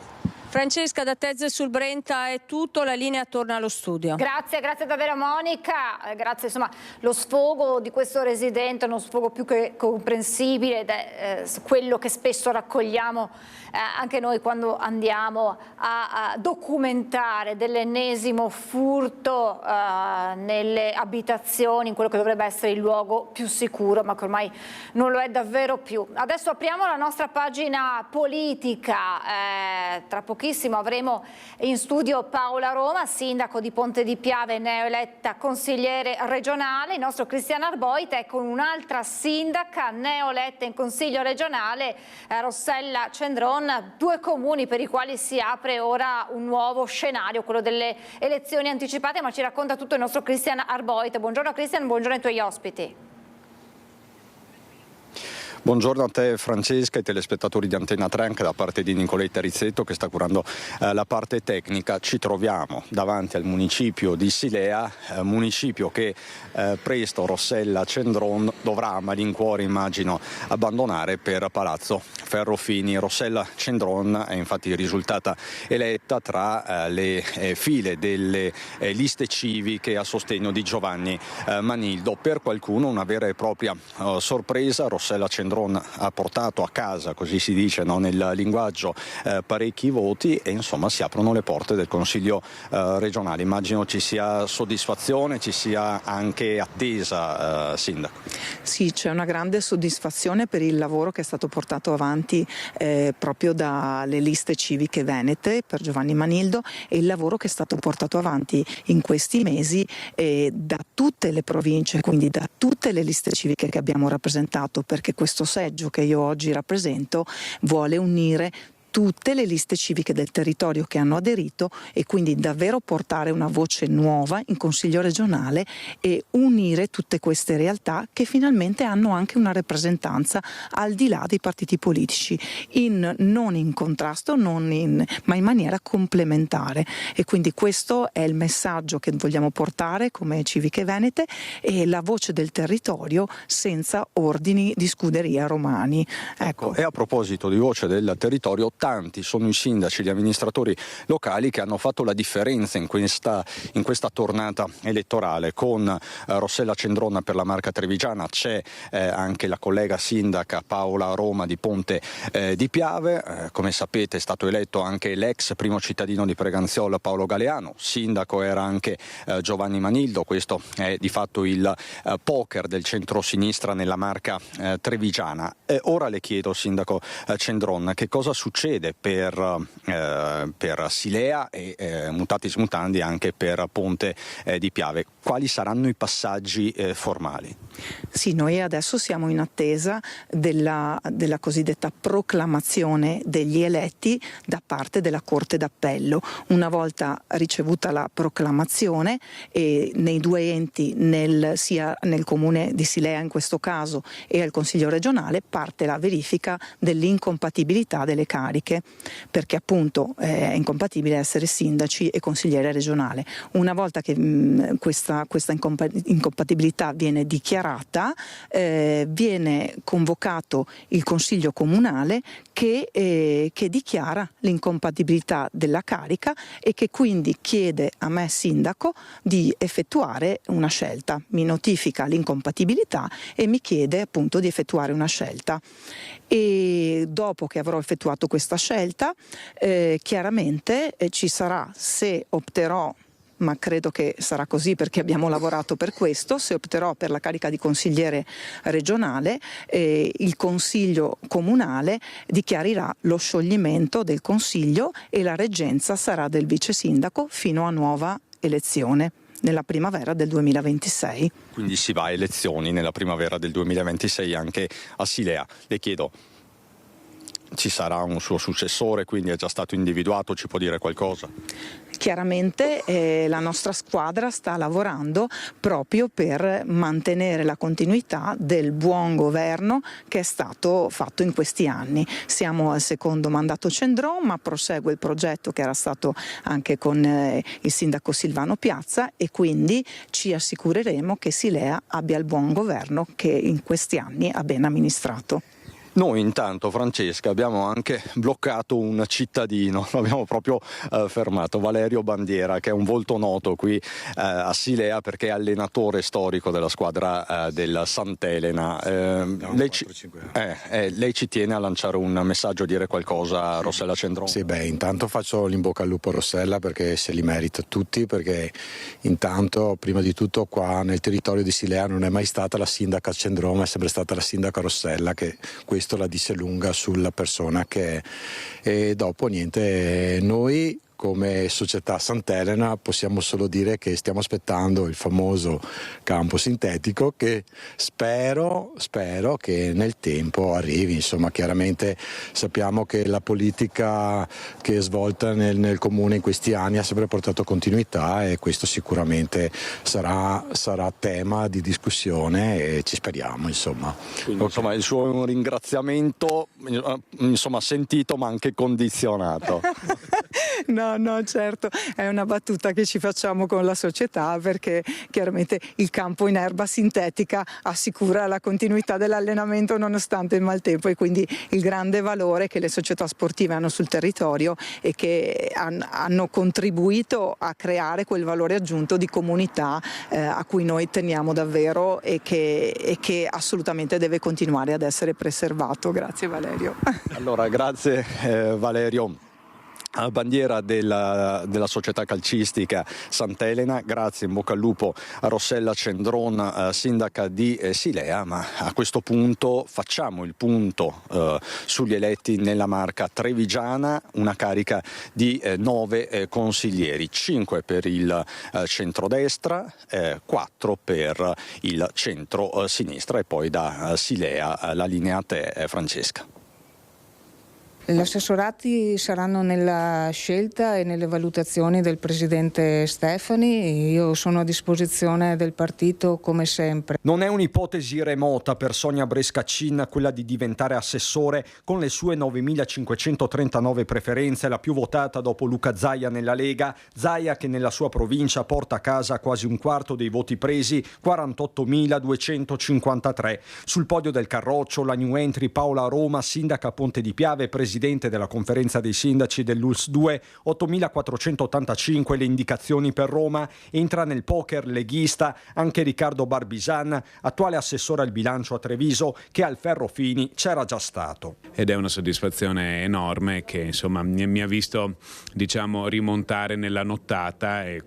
Francesca, da Tezze sul Brenta è tutto, la linea torna allo studio. Grazie davvero Monica, grazie, insomma lo sfogo di questo residente è uno sfogo più che comprensibile ed è quello che spesso raccogliamo anche noi quando andiamo a documentare dell'ennesimo furto nelle abitazioni, in quello che dovrebbe essere il luogo più sicuro, ma che ormai non lo è davvero più. Adesso apriamo la nostra pagina politica, tra pochissimo avremo in studio Paola Roma, sindaco di Ponte di Piave, neoeletta consigliere regionale. Il nostro Cristiano Arboit è con un'altra sindaca neoeletta in consiglio regionale, Rossella Cendron, due comuni per i quali si apre ora un nuovo scenario, quello delle elezioni anticipate, ma ci racconta tutto il nostro Cristiano Arboit. Buongiorno Cristian, buongiorno ai tuoi ospiti. Buongiorno a te Francesca e ai telespettatori di Antenna 3, anche da parte di Nicoletta Rizzetto che sta curando la parte tecnica. Ci troviamo davanti al municipio di Silea, municipio che presto Rossella Cendron dovrà a malincuore, immagino, abbandonare per Palazzo Ferrofini. Rossella Cendron è infatti risultata eletta tra le file delle liste civiche a sostegno di Giovanni Manildo. Per qualcuno una vera e propria sorpresa. Rossella Cendron ha portato a casa, così si dice, no, nel linguaggio, parecchi voti e insomma si aprono le porte del Consiglio regionale. Immagino ci sia soddisfazione, ci sia anche attesa, Sindaco. Sì, c'è una grande soddisfazione per il lavoro che è stato portato avanti proprio dalle liste civiche venete per Giovanni Manildo e il lavoro che è stato portato avanti in questi mesi da tutte le province, quindi da tutte le liste civiche che abbiamo rappresentato, perché questo seggio che io oggi rappresento vuole unire tutte le liste civiche del territorio che hanno aderito e quindi davvero portare una voce nuova in Consiglio regionale e unire tutte queste realtà che finalmente hanno anche una rappresentanza al di là dei partiti politici, non in contrasto, ma in maniera complementare. E quindi questo è il messaggio che vogliamo portare come Civiche Venete e la voce del territorio senza ordini di scuderia romani. Ecco. E a proposito di voce del territorio, tanti sono i sindaci, gli amministratori locali che hanno fatto la differenza in questa tornata elettorale. Con Rossella Cendron per la Marca Trevigiana c'è anche la collega sindaca Paola Roma di Ponte di Piave. Come sapete è stato eletto anche l'ex primo cittadino di Preganziola Paolo Galeano, sindaco era anche Giovanni Manildo. Questo è di fatto il poker del centro-sinistra nella Marca Trevigiana. Ora le chiedo, sindaco Cendron, che cosa succede per Silea e mutatis mutandi anche per Ponte di Piave? Quali saranno i passaggi formali? Sì, noi adesso siamo in attesa della cosiddetta proclamazione degli eletti da parte della Corte d'Appello. Una volta ricevuta la proclamazione e nei due enti, sia nel comune di Silea in questo caso e al Consiglio regionale, parte la verifica dell'incompatibilità delle cariche, perché appunto è incompatibile essere sindaci e consigliere regionale. Una volta che questa incompatibilità viene dichiarata, viene convocato il Consiglio comunale che dichiara l'incompatibilità della carica e che quindi chiede a me sindaco di effettuare una scelta, mi notifica l'incompatibilità e mi chiede appunto di effettuare una scelta. E dopo che avrò effettuato questa scelta chiaramente ci sarà, se opterò ma credo che sarà così perché abbiamo lavorato per questo. Se opterò per la carica di consigliere regionale, il Consiglio comunale dichiarirà lo scioglimento del Consiglio e la reggenza sarà del vice sindaco fino a nuova elezione nella primavera del 2026. Quindi si va a elezioni nella primavera del 2026 anche a Silea. Le chiedo, ci sarà un suo successore, quindi è già stato individuato, ci può dire qualcosa? Chiaramente la nostra squadra sta lavorando proprio per mantenere la continuità del buon governo che è stato fatto in questi anni. Siamo al secondo mandato Cendron, ma prosegue il progetto che era stato anche con il sindaco Silvano Piazza, e quindi ci assicureremo che Silea abbia il buon governo che in questi anni ha ben amministrato. Noi intanto, Francesca, abbiamo anche bloccato un cittadino, l'abbiamo proprio fermato, Valerio Bandiera, che è un volto noto qui a Silea perché è allenatore storico della squadra del Sant'Elena. Lei ci tiene a lanciare un messaggio, a dire qualcosa a Rossella Cendron? Sì, intanto faccio l'in bocca al lupo a Rossella perché se li merita tutti, perché intanto, prima di tutto, qua nel territorio di Silea non è mai stata la sindaca Cendron, ma è sempre stata la sindaca Rossella, che questo la dice lunga sulla persona che è. E dopo niente, noi come società Sant'Elena possiamo solo dire che stiamo aspettando il famoso campo sintetico, che spero che nel tempo arrivi. Insomma, chiaramente sappiamo che la politica che è svolta nel comune in questi anni ha sempre portato continuità, e questo sicuramente sarà tema di discussione e ci speriamo, insomma. Quindi, insomma, il suo è un ringraziamento sentito ma anche condizionato. No, certo, è una battuta che ci facciamo con la società, perché chiaramente il campo in erba sintetica assicura la continuità dell'allenamento nonostante il maltempo, e quindi il grande valore che le società sportive hanno sul territorio e che hanno contribuito a creare quel valore aggiunto di comunità a cui noi teniamo davvero e che assolutamente deve continuare ad essere preservato. Grazie Valerio. Allora, grazie Valerio Bandiera della società calcistica Sant'Elena, grazie, in bocca al lupo a Rossella Cendron, sindaca di Silea. Ma a questo punto facciamo il punto sugli eletti nella Marca trevigiana, una carica di 9 consiglieri, 5 per il centrodestra, 4 per il centro-sinistra, e poi da Silea la linea a te, Francesca. Gli assessorati saranno nella scelta e nelle valutazioni del presidente Stefani. Io sono a disposizione del partito come sempre. Non è un'ipotesi remota per Sonia Brescaccin quella di diventare assessore, con le sue 9.539 preferenze, la più votata dopo Luca Zaia nella Lega. Zaia, che nella sua provincia porta a casa quasi un quarto dei voti presi, 48.253. Sul podio del Carroccio la new entry Paola Roma, sindaca a Ponte di Piave, presidente della conferenza dei sindaci dell'ULS 2, 8.485 le indicazioni per Roma. Entra nel poker leghista anche Riccardo Barbisan, attuale assessore al bilancio a Treviso, che al Ferrofini c'era già stato. Ed è una soddisfazione enorme che insomma mi ha visto rimontare nella nottata, e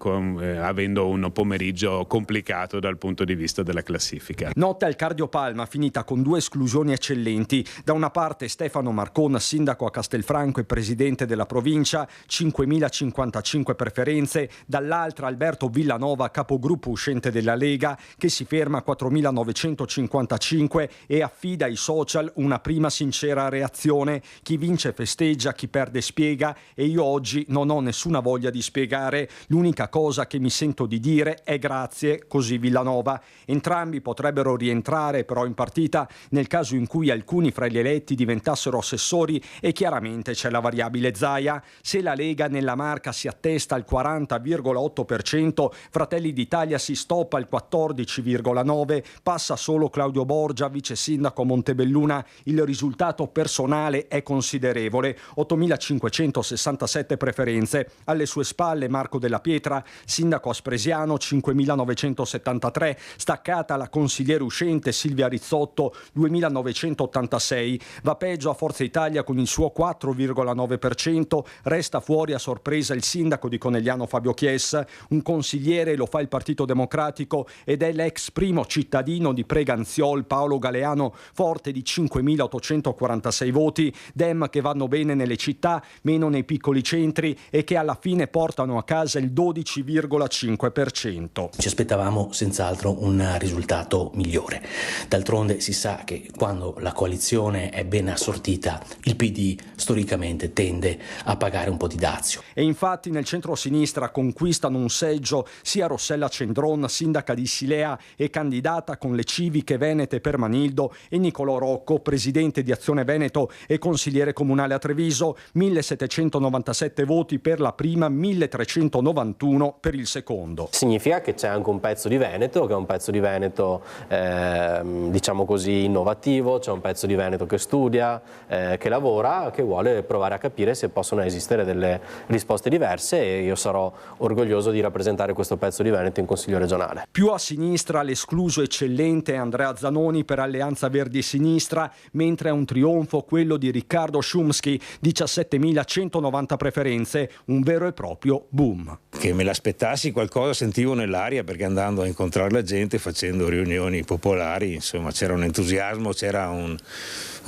avendo un pomeriggio complicato dal punto di vista della classifica. Notte al Cardiopalma finita con 2 esclusioni eccellenti. Da una parte Stefano Marcon, sindaco a Castelfranco e presidente della provincia, 5.055 preferenze. Dall'altra Alberto Villanova, capogruppo uscente della Lega, che si ferma a 4.955 e affida ai social una prima sincera reazione: chi vince festeggia, chi perde spiega, e io oggi non ho nessuna voglia di spiegare. L'unica cosa che mi sento di dire è grazie, così Villanova. Entrambi potrebbero rientrare però in partita nel caso in cui alcuni fra gli eletti diventassero assessori, e chiaramente c'è la variabile Zaia. Se la Lega nella Marca si attesta al 40,8%, Fratelli d'Italia si stoppa al 14,9%, passa solo Claudio Borgia, vice sindaco a Montebelluna. Il risultato personale è considerevole: 8.567 preferenze. Alle sue spalle Marco Della Pietra, sindaco a Spresiano, 5.973, staccata la consigliere uscente Silvia Rizzotto, 2.986. Va peggio a Forza Italia con il suo suo 4,9%, resta fuori a sorpresa il sindaco di Conegliano Fabio Chies, un consigliere lo fa il Partito Democratico ed è l'ex primo cittadino di Preganziol Paolo Galeano, forte di 5.846 voti, Dem che vanno bene nelle città, meno nei piccoli centri e che alla fine portano a casa il 12,5%. Ci aspettavamo senz'altro un risultato migliore. D'altronde si sa che quando la coalizione è ben assortita, il PD storicamente tende a pagare un po' di dazio. E infatti nel centro-sinistra conquistano un seggio sia Rossella Cendron, sindaca di Silea e candidata con le civiche venete per Manildo, e Nicolò Rocco, presidente di Azione Veneto e consigliere comunale a Treviso, 1797 voti per la prima, 1391 per il secondo. Significa che c'è anche un pezzo di Veneto, che è un pezzo di Veneto diciamo così innovativo, c'è un pezzo di Veneto che studia, che lavora, che vuole provare a capire se possono esistere delle risposte diverse, e io sarò orgoglioso di rappresentare questo pezzo di Veneto in Consiglio regionale. Più a sinistra l'escluso eccellente Andrea Zanoni per Alleanza Verdi e Sinistra, mentre è un trionfo quello di Riccardo Szumski, 17.190 preferenze, un vero e proprio boom. Che me l'aspettassi qualcosa sentivo nell'aria, perché andando a incontrare la gente, facendo riunioni popolari, insomma c'era un entusiasmo, c'era un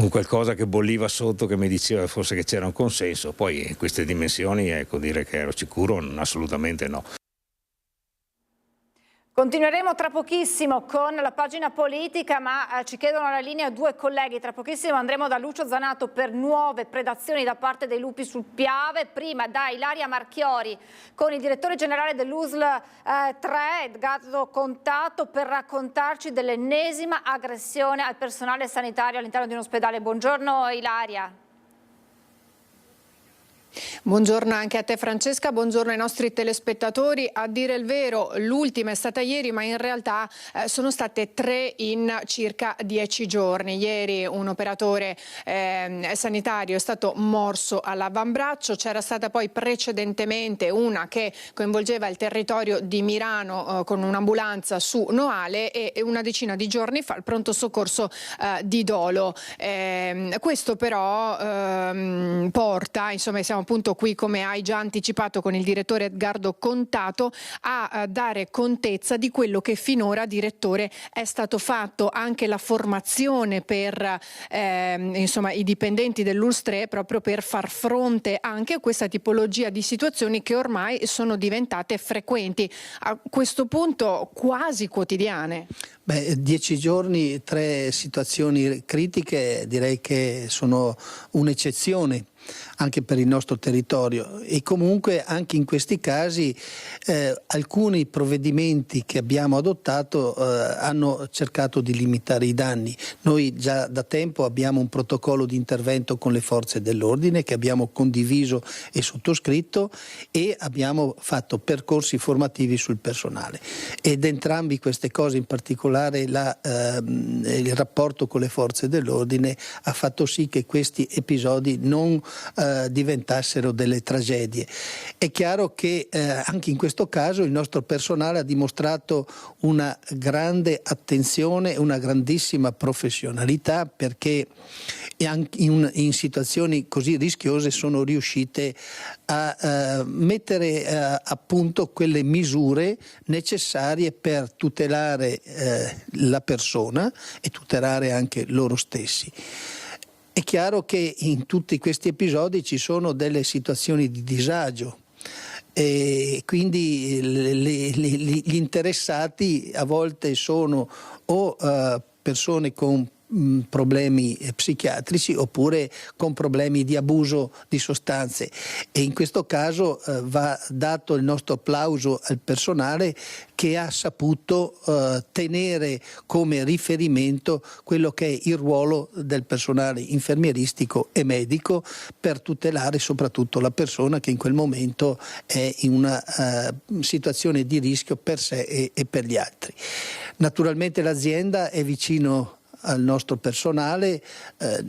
qualcosa che bolliva sotto che mi diceva forse che c'era un consenso. Poi in queste dimensioni, ecco, dire che ero sicuro assolutamente no. Continueremo tra pochissimo con la pagina politica, ma ci chiedono la linea due colleghi. Tra pochissimo andremo da Lucio Zanato per nuove predazioni da parte dei lupi sul Piave. Prima da Ilaria Marchiori con il direttore generale dell'USL 3, Edgardo Contato, per raccontarci dell'ennesima aggressione al personale sanitario all'interno di un ospedale. Buongiorno Ilaria. Buongiorno anche a te Francesca, buongiorno ai nostri telespettatori. A dire il vero l'ultima è stata ieri, ma in realtà sono state 3 in circa 10 giorni. Ieri un operatore sanitario è stato morso all'avambraccio, c'era stata poi precedentemente una che coinvolgeva il territorio di Mirano con un'ambulanza su Noale, e una decina di giorni fa il pronto soccorso di Dolo. Questo però porta, insomma siamo appunto qui, come hai già anticipato con il direttore Edgardo Contato, a dare contezza di quello che finora, direttore, è stato fatto, anche la formazione per insomma i dipendenti dell'USL 3 proprio per far fronte anche a questa tipologia di situazioni che ormai sono diventate frequenti, a questo punto quasi quotidiane. 10 giorni, 3 situazioni critiche, direi che sono un'eccezione anche per il nostro territorio, e comunque anche in questi casi alcuni provvedimenti che abbiamo adottato hanno cercato di limitare i danni. Noi già da tempo abbiamo un protocollo di intervento con le forze dell'ordine che abbiamo condiviso e sottoscritto, e abbiamo fatto percorsi formativi sul personale, ed entrambi queste cose, in particolare il rapporto con le forze dell'ordine, ha fatto sì che questi episodi non diventassero delle tragedie. È chiaro che anche in questo caso il nostro personale ha dimostrato una grande attenzione, una grandissima professionalità, perché in situazioni così rischiose sono riuscite a mettere a punto quelle misure necessarie per tutelare la persona e tutelare anche loro stessi. È chiaro che in tutti questi episodi ci sono delle situazioni di disagio, e quindi gli interessati a volte sono o persone con problemi psichiatrici oppure con problemi di abuso di sostanze, e in questo caso va dato il nostro applauso al personale che ha saputo tenere come riferimento quello che è il ruolo del personale infermieristico e medico per tutelare soprattutto la persona che in quel momento è in una situazione di rischio per sé e per gli altri. Naturalmente l'azienda è vicino al nostro personale,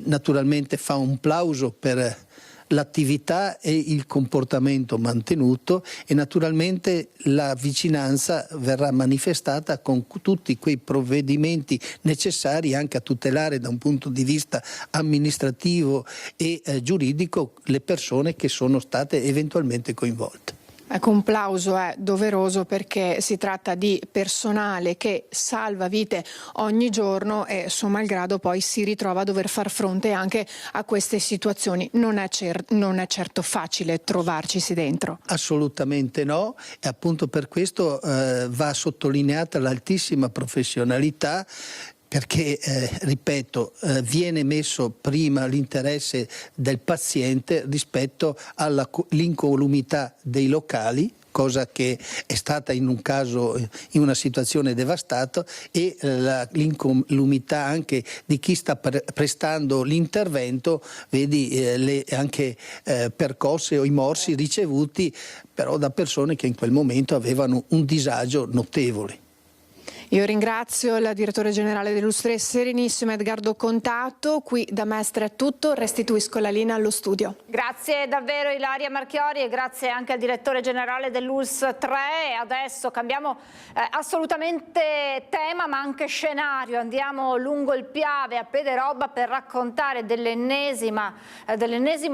naturalmente fa un plauso per l'attività e il comportamento mantenuto, e naturalmente la vicinanza verrà manifestata con tutti quei provvedimenti necessari anche a tutelare da un punto di vista amministrativo e giuridico le persone che sono state eventualmente coinvolte. Ecco, un plauso è doveroso perché si tratta di personale che salva vite ogni giorno e suo malgrado poi si ritrova a dover far fronte anche a queste situazioni. Non è certo facile trovarcisi dentro. Assolutamente no, e appunto per questo va sottolineata l'altissima professionalità, perché, ripeto, viene messo prima l'interesse del paziente rispetto all'incolumità dei locali, cosa che è stata in un caso, in una situazione devastata, e l'incolumità anche di chi sta prestando l'intervento, vedi anche percosse o i morsi ricevuti però da persone che in quel momento avevano un disagio notevole. Io ringrazio il direttore generale dell'Ustre Serenissimo Edgardo Contatto. Qui da Mestre è tutto, restituisco la linea allo studio. Grazie davvero Ilaria Marchiori e grazie anche al direttore generale dell'ULSS 3. Adesso cambiamo assolutamente tema ma anche scenario. Andiamo lungo il Piave a Pederobba per raccontare dell'ennesimo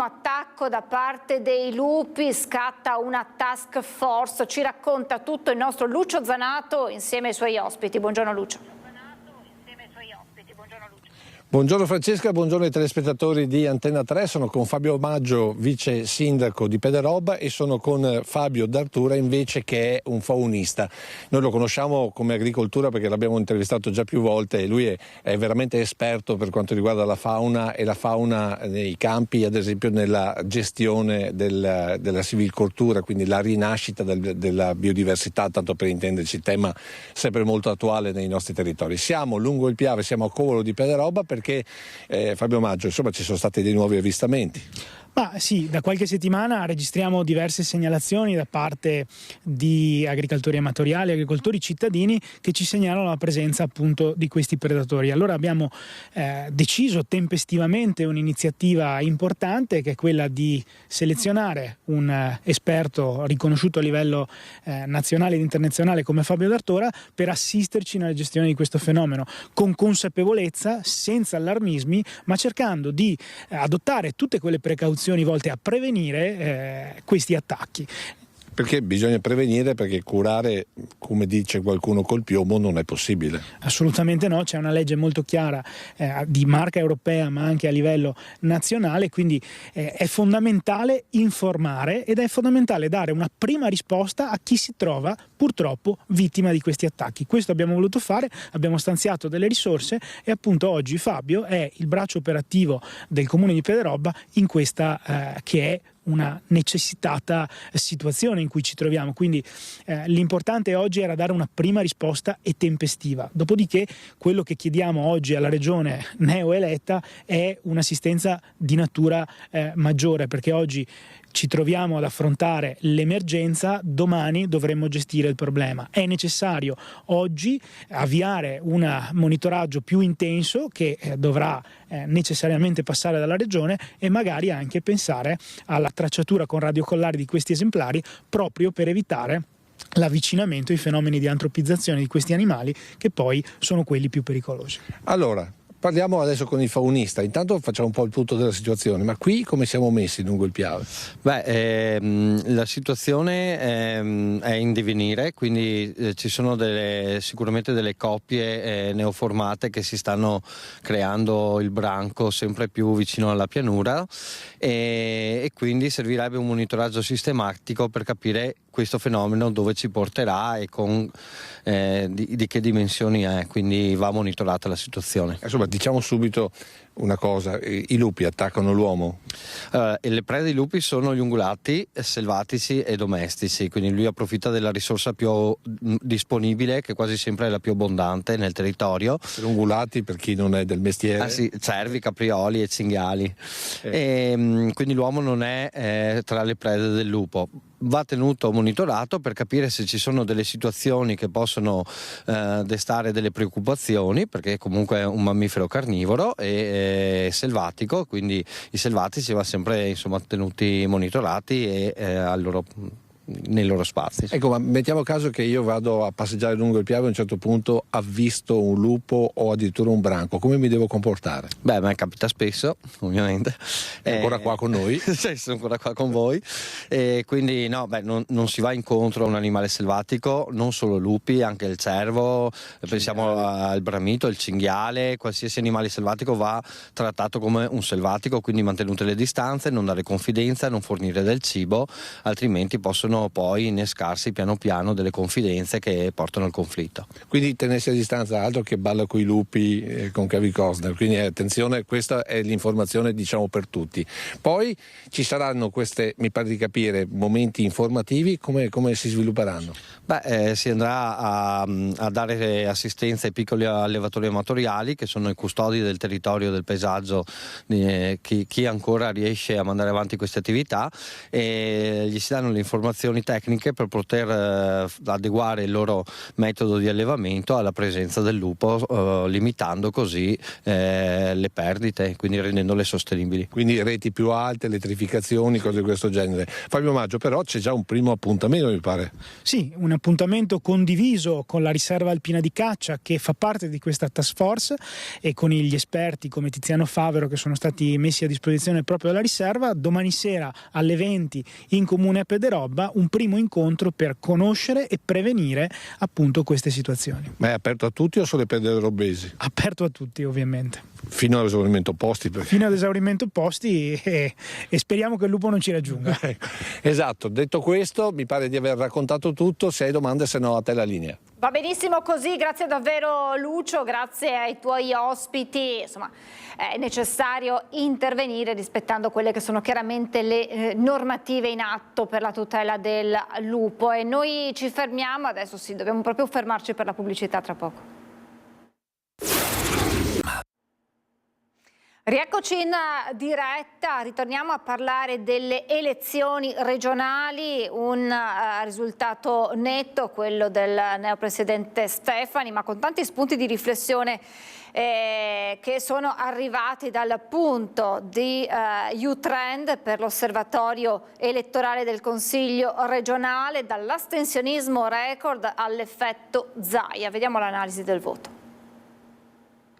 attacco da parte dei lupi. Scatta una task force, ci racconta tutto il nostro Lucio Zanato insieme ai suoi ospiti. Buongiorno Lucio. Buongiorno Francesca, buongiorno ai telespettatori di Antenna 3, sono con Fabio Maggio, vice sindaco di Pederobba, e sono con Fabio D'Artura invece, che è un faunista. Noi lo conosciamo come agricoltura perché l'abbiamo intervistato già più volte e lui è veramente esperto per quanto riguarda la fauna e la fauna nei campi, ad esempio nella gestione della silvicoltura, quindi la rinascita della biodiversità, tanto per intenderci, tema sempre molto attuale nei nostri territori. Siamo lungo il Piave, siamo a Covolo di Pederobba perché Fabio Maggio, insomma, ci sono stati dei nuovi avvistamenti. Ma sì, da qualche settimana registriamo diverse segnalazioni da parte di agricoltori amatoriali, agricoltori cittadini, che ci segnalano la presenza appunto di questi predatori. Allora abbiamo deciso tempestivamente un'iniziativa importante, che è quella di selezionare un esperto riconosciuto a livello nazionale ed internazionale come Fabio D'Artura per assisterci nella gestione di questo fenomeno, con consapevolezza, senza allarmismi, ma cercando di adottare tutte quelle precauzioni volte a prevenire questi attacchi. Perché bisogna prevenire, perché curare, come dice qualcuno, col piombo non è possibile. Assolutamente no, c'è una legge molto chiara di marca europea ma anche a livello nazionale, quindi è fondamentale informare ed è fondamentale dare una prima risposta a chi si trova purtroppo vittima di questi attacchi. Questo abbiamo voluto fare, abbiamo stanziato delle risorse e appunto oggi Fabio è il braccio operativo del comune di Pederobba in questa che è una necessitata situazione in cui ci troviamo, quindi l'importante oggi era dare una prima risposta e tempestiva. Dopodiché quello che chiediamo oggi alla regione neoeletta è un'assistenza di natura maggiore, perché oggi ci troviamo ad affrontare l'emergenza, domani dovremmo gestire il problema. È necessario oggi avviare un monitoraggio più intenso che dovrà necessariamente passare dalla regione, e magari anche pensare alla tracciatura con radiocollari di questi esemplari, proprio per evitare l'avvicinamento ai fenomeni di antropizzazione di questi animali, che poi sono quelli più pericolosi. Allora, parliamo adesso con il faunista, intanto facciamo un po' il punto della situazione, ma qui come siamo messi lungo il Piave? La situazione è in divenire, quindi ci sono sicuramente delle coppie neoformate che si stanno creando il branco sempre più vicino alla pianura, e quindi servirebbe un monitoraggio sistematico per capire questo fenomeno dove ci porterà e di che dimensioni è, quindi va monitorata la situazione. Insomma, diciamo subito una cosa, i lupi attaccano l'uomo? Le prede dei lupi sono gli ungulati selvatici e domestici, quindi lui approfitta della risorsa più disponibile, che quasi sempre è la più abbondante nel territorio. Per ungulati, per chi non è del mestiere? Sì, cervi, caprioli e cinghiali. E, quindi l'uomo non è tra le prede del lupo. va tenuto monitorato per capire se ci sono delle situazioni che possono destare delle preoccupazioni, perché comunque è un mammifero carnivoro e selvatico, quindi i selvatici va sempre tenuti monitorati e nei loro spazi. Ecco, ma mettiamo caso che io vado a passeggiare lungo il Piave e a un certo punto avvisto un lupo o addirittura un branco, come mi devo comportare? Beh, a me capita spesso, ovviamente. È ancora qua con noi? Sì, sono ancora qua con voi. E quindi non si va incontro a un animale selvatico, non solo lupi, anche il cervo, pensiamo al bramito, il cinghiale, qualsiasi animale selvatico va trattato come un selvatico, quindi mantenute le distanze, non dare confidenza, non fornire del cibo, altrimenti possono poi innescarsi piano piano delle confidenze che portano al conflitto. Quindi tenersi a distanza, altro che balla coi lupi con Kevin Costner, quindi attenzione, questa è l'informazione per tutti. Poi ci saranno queste, mi pare di capire, momenti informativi, come si svilupperanno? Si andrà a dare assistenza ai piccoli allevatori amatoriali, che sono i custodi del territorio, del paesaggio, chi ancora riesce a mandare avanti queste attività, e gli si danno le informazioni tecniche per poter adeguare il loro metodo di allevamento alla presenza del lupo, limitando così le perdite, quindi rendendole sostenibili. Quindi reti più alte, elettrificazioni, cose di questo genere. Fabio Maggio, però c'è già un primo appuntamento, mi pare. Sì, un appuntamento condiviso con la riserva alpina di caccia, che fa parte di questa task force, e con gli esperti come Tiziano Favero, che sono stati messi a disposizione proprio dalla riserva. Domani sera alle 20 in comune a Pederobba un primo incontro per conoscere e prevenire appunto queste situazioni. Ma è aperto a tutti o solo per dei robbesi? Aperto a tutti, ovviamente. Fino all'esaurimento posti? Fino all'esaurimento posti e speriamo che il lupo non ci raggiunga. Esatto, detto questo mi pare di aver raccontato tutto, se hai domande, se no a te la linea. Va benissimo così, grazie davvero Lucio, grazie ai tuoi ospiti. Insomma, è necessario intervenire rispettando quelle che sono chiaramente le normative in atto per la tutela del lupo, e noi ci fermiamo adesso. Sì, dobbiamo proprio fermarci per la pubblicità tra poco. Rieccoci in diretta, ritorniamo a parlare delle elezioni regionali, un risultato netto, quello del neopresidente Stefani, ma con tanti spunti di riflessione che sono arrivati dal punto di U-Trend per l'osservatorio elettorale del Consiglio regionale, dall'astensionismo record all'effetto Zaia. Vediamo l'analisi del voto.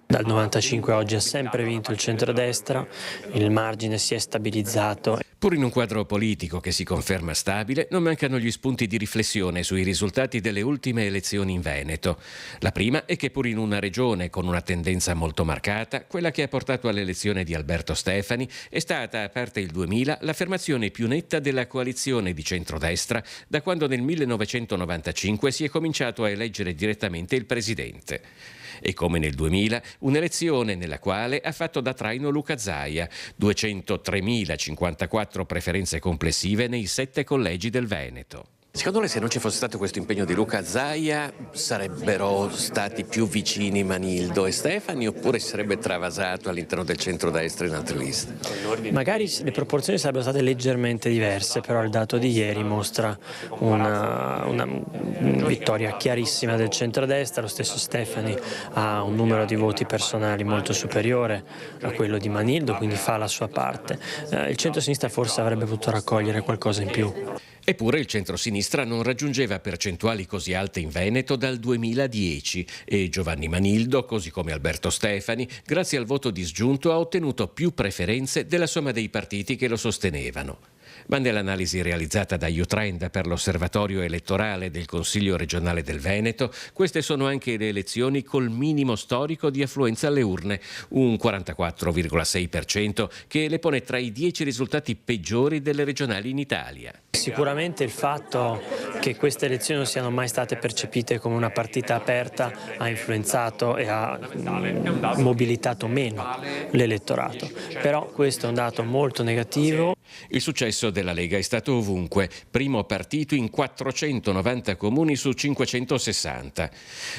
Dal 95 a oggi ha sempre vinto il centrodestra, il margine si è stabilizzato. Pur in un quadro politico che si conferma stabile, non mancano gli spunti di riflessione sui risultati delle ultime elezioni in Veneto. La prima è che pur in una regione con una tendenza molto marcata, quella che ha portato all'elezione di Alberto Stefani, è stata, a parte il 2000, l'affermazione più netta della coalizione di centrodestra da quando nel 1995 si è cominciato a eleggere direttamente il presidente. E come nel 2000, un'elezione nella quale ha fatto da traino Luca Zaia, 203.054 preferenze complessive nei 7 collegi del Veneto. Secondo lei, se non ci fosse stato questo impegno di Luca Zaia, sarebbero stati più vicini Manildo e Stefani, oppure si sarebbe travasato all'interno del centrodestra in altre liste? Magari le proporzioni sarebbero state leggermente diverse, però il dato di ieri mostra una vittoria chiarissima del centrodestra. Lo stesso Stefani ha un numero di voti personali molto superiore a quello di Manildo, quindi fa la sua parte. Il centro-sinistra forse avrebbe potuto raccogliere qualcosa in più. Eppure il centro-sinistra non raggiungeva percentuali così alte in Veneto dal 2010 e Giovanni Manildo, così come Alberto Stefani, grazie al voto disgiunto ha ottenuto più preferenze della somma dei partiti che lo sostenevano. Ma nell'analisi realizzata da U-Trend per l'osservatorio elettorale del Consiglio regionale del Veneto, queste sono anche le elezioni col minimo storico di affluenza alle urne, un 44,6%, che le pone tra i 10 risultati peggiori delle regionali in Italia. Sicuramente il fatto che queste elezioni non siano mai state percepite come una partita aperta ha influenzato e ha mobilitato meno l'elettorato, però questo è un dato molto negativo. Il successo della Lega è stato ovunque, primo partito in 490 comuni su 560.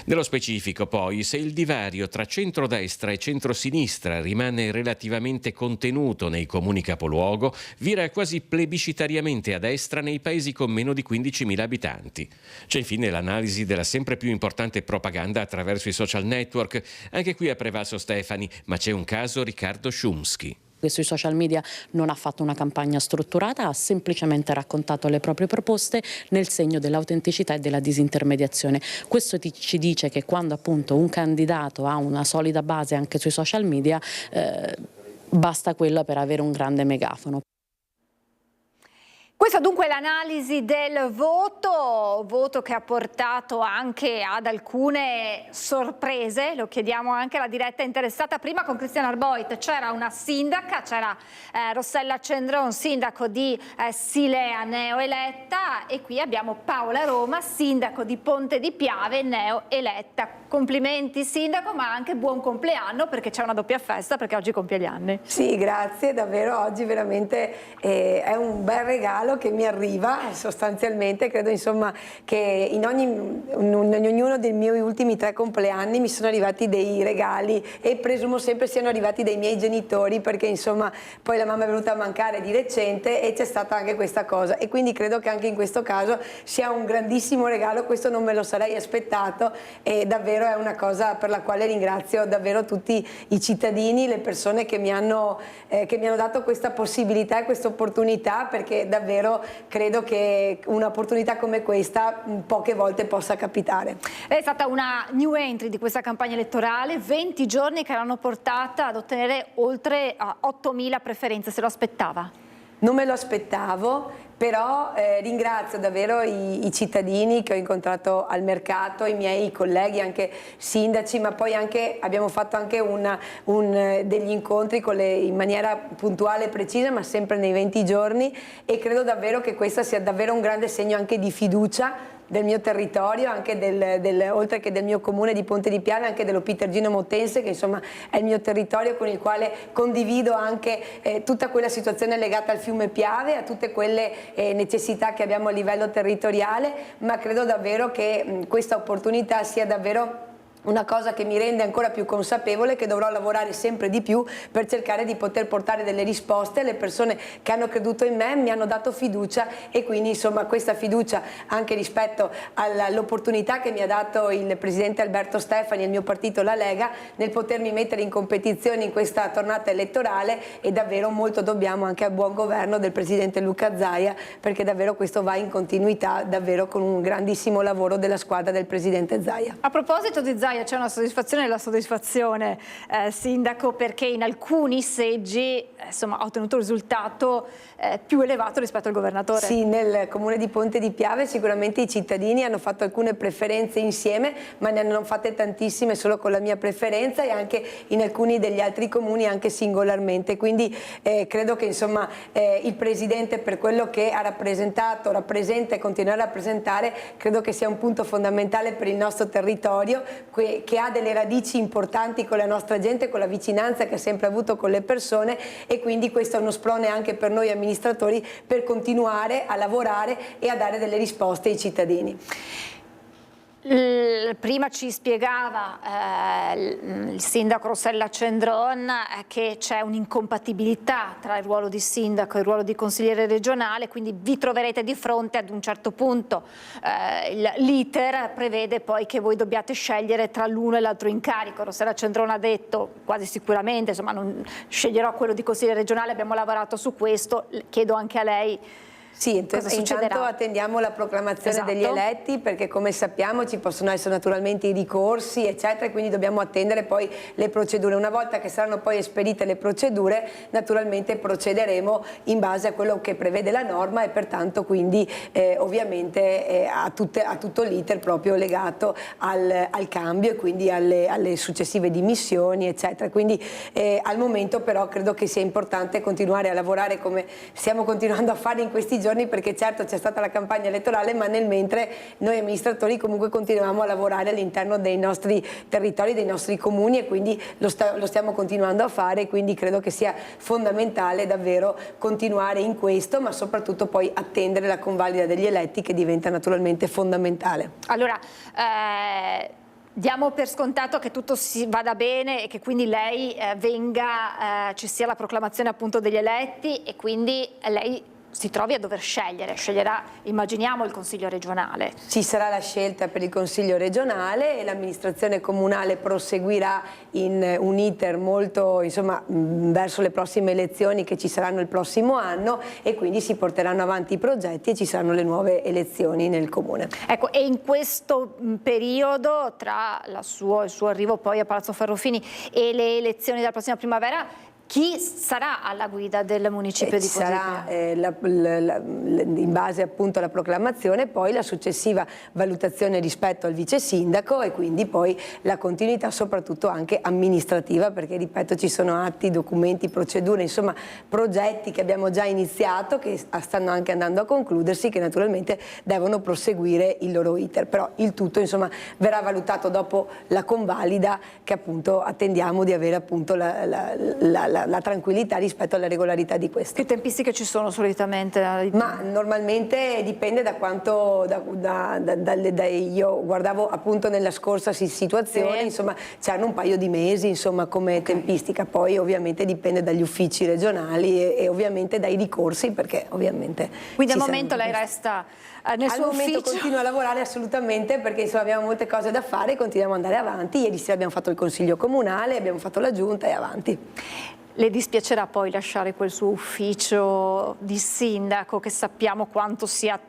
Nello specifico poi, se il divario tra centrodestra e centrosinistra rimane relativamente contenuto nei comuni capoluogo, vira quasi plebiscitariamente a destra nei paesi con meno di 15.000 abitanti. C'è infine l'analisi della sempre più importante propaganda attraverso i social network. Anche qui ha prevalso Stefani, ma c'è un caso Riccardo Szumski. Che sui social media non ha fatto una campagna strutturata, ha semplicemente raccontato le proprie proposte nel segno dell'autenticità e della disintermediazione. Questo ci dice che quando appunto un candidato ha una solida base anche sui social media, basta quello per avere un grande megafono. Questa dunque è l'analisi del voto che ha portato anche ad alcune sorprese, lo chiediamo anche alla diretta interessata. Prima con Cristiana Arboit c'era una sindaca, c'era Rossella Cendron, sindaco di Silea neoeletta, e qui abbiamo Paola Roma, sindaco di Ponte di Piave neoeletta. Complimenti sindaco, ma anche buon compleanno, perché c'è una doppia festa, perché oggi compie gli anni. Sì, grazie, davvero oggi veramente è un bel regalo che mi arriva sostanzialmente. Credo insomma che in ognuno dei miei ultimi 3 compleanni mi sono arrivati dei regali, e presumo sempre siano arrivati dai miei genitori, perché insomma poi la mamma è venuta a mancare di recente e c'è stata anche questa cosa, e quindi credo che anche in questo caso sia un grandissimo regalo. Questo non me lo sarei aspettato, e davvero è una cosa per la quale ringrazio davvero tutti i cittadini, le persone che mi hanno dato questa possibilità e questa opportunità, perché davvero credo che un'opportunità come questa poche volte possa capitare. È stata una new entry di questa campagna elettorale, 20 giorni che l'hanno portata ad ottenere oltre 8.000 preferenze. Se lo aspettava? Non me lo aspettavo, però ringrazio davvero i cittadini che ho incontrato al mercato, i miei colleghi, anche sindaci, ma poi abbiamo fatto anche degli incontri in maniera puntuale e precisa, ma sempre nei 20 giorni, e credo davvero che questo sia davvero un grande segno anche di fiducia del mio territorio, anche oltre che del mio comune di Ponte di Piave, anche dell'Opitergino Motense, che insomma è il mio territorio, con il quale condivido anche tutta quella situazione legata al fiume Piave, a tutte quelle necessità che abbiamo a livello territoriale, ma credo davvero che questa opportunità sia davvero una cosa che mi rende ancora più consapevole che dovrò lavorare sempre di più per cercare di poter portare delle risposte alle persone che hanno creduto in me, mi hanno dato fiducia, e quindi insomma questa fiducia anche rispetto all'opportunità che mi ha dato il presidente Alberto Stefani e il mio partito, la Lega, nel potermi mettere in competizione in questa tornata elettorale, e davvero molto dobbiamo anche al buon governo del presidente Luca Zaia, perché davvero questo va in continuità davvero con un grandissimo lavoro della squadra del presidente Zaia. A proposito di Zaia, c'è una soddisfazione e la soddisfazione, sindaco, perché in alcuni seggi insomma, ha ottenuto un risultato più elevato rispetto al governatore. Sì, nel comune di Ponte di Piave sicuramente i cittadini hanno fatto alcune preferenze insieme, ma ne hanno fatte tantissime solo con la mia preferenza, e anche in alcuni degli altri comuni anche singolarmente. Quindi credo che insomma il presidente, per quello che ha rappresentato, rappresenta e continuerà a rappresentare, credo che sia un punto fondamentale per il nostro territorio, che ha delle radici importanti con la nostra gente, con la vicinanza che ha sempre avuto con le persone, e quindi questo è uno sprone anche per noi amministratori per continuare a lavorare e a dare delle risposte ai cittadini. Prima ci spiegava il sindaco Rossella Cendron che c'è un'incompatibilità tra il ruolo di sindaco e il ruolo di consigliere regionale, quindi vi troverete di fronte ad un certo punto. L'iter prevede poi che voi dobbiate scegliere tra l'uno e l'altro incarico. Rossella Cendron ha detto quasi sicuramente, insomma, non sceglierò quello di consigliere regionale, abbiamo lavorato su questo, chiedo anche a lei. Sì, intanto attendiamo la proclamazione degli eletti, perché come sappiamo ci possono essere naturalmente i ricorsi eccetera, e quindi dobbiamo attendere poi le procedure. Una volta che saranno poi esperite le procedure, naturalmente procederemo in base a quello che prevede la norma, e pertanto quindi ovviamente a tutto l'iter proprio legato al cambio, e quindi alle successive dimissioni eccetera. Quindi al momento però credo che sia importante continuare a lavorare come stiamo continuando a fare in questi giorni, giorni, perché certo c'è stata la campagna elettorale, ma nel mentre noi amministratori comunque continuiamo a lavorare all'interno dei nostri territori, dei nostri comuni, e quindi lo stiamo continuando a fare, quindi credo che sia fondamentale davvero continuare in questo, ma soprattutto poi attendere la convalida degli eletti, che diventa naturalmente fondamentale. Allora, diamo per scontato che tutto vada bene e che quindi lei venga, ci sia la proclamazione appunto degli eletti, e quindi lei si trovi a dover scegliere, sceglierà, immaginiamo, il Consiglio regionale. Ci sarà la scelta per il Consiglio regionale e l'amministrazione comunale proseguirà in un iter molto, insomma, verso le prossime elezioni che ci saranno il prossimo anno, e quindi si porteranno avanti i progetti e ci saranno le nuove elezioni nel comune. Ecco, e in questo periodo, tra il suo arrivo poi a Palazzo Ferrofini e le elezioni della prossima primavera, chi sarà alla guida del municipio di Sarà in base appunto alla proclamazione poi la successiva valutazione rispetto al vice sindaco, e quindi poi la continuità soprattutto anche amministrativa, perché ripeto ci sono atti, documenti, procedure, insomma progetti che abbiamo già iniziato, che stanno anche andando a concludersi, che naturalmente devono proseguire il loro iter, però il tutto insomma verrà valutato dopo la convalida, che appunto attendiamo di avere appunto la tranquillità rispetto alla regolarità di questo. Che tempistiche ci sono solitamente? Ma normalmente dipende da quanto, io guardavo appunto nella scorsa situazione, insomma c'erano un paio di mesi insomma come tempistica, poi ovviamente dipende dagli uffici regionali e ovviamente dai ricorsi, perché ovviamente... Quindi al momento lei resta nel suo ufficio? Al momento continuo a lavorare assolutamente, perché insomma abbiamo molte cose da fare, continuiamo ad andare avanti. Ieri sera abbiamo fatto il Consiglio Comunale, abbiamo fatto la Giunta e avanti. Le dispiacerà poi lasciare quel suo ufficio di sindaco, che sappiamo quanto sia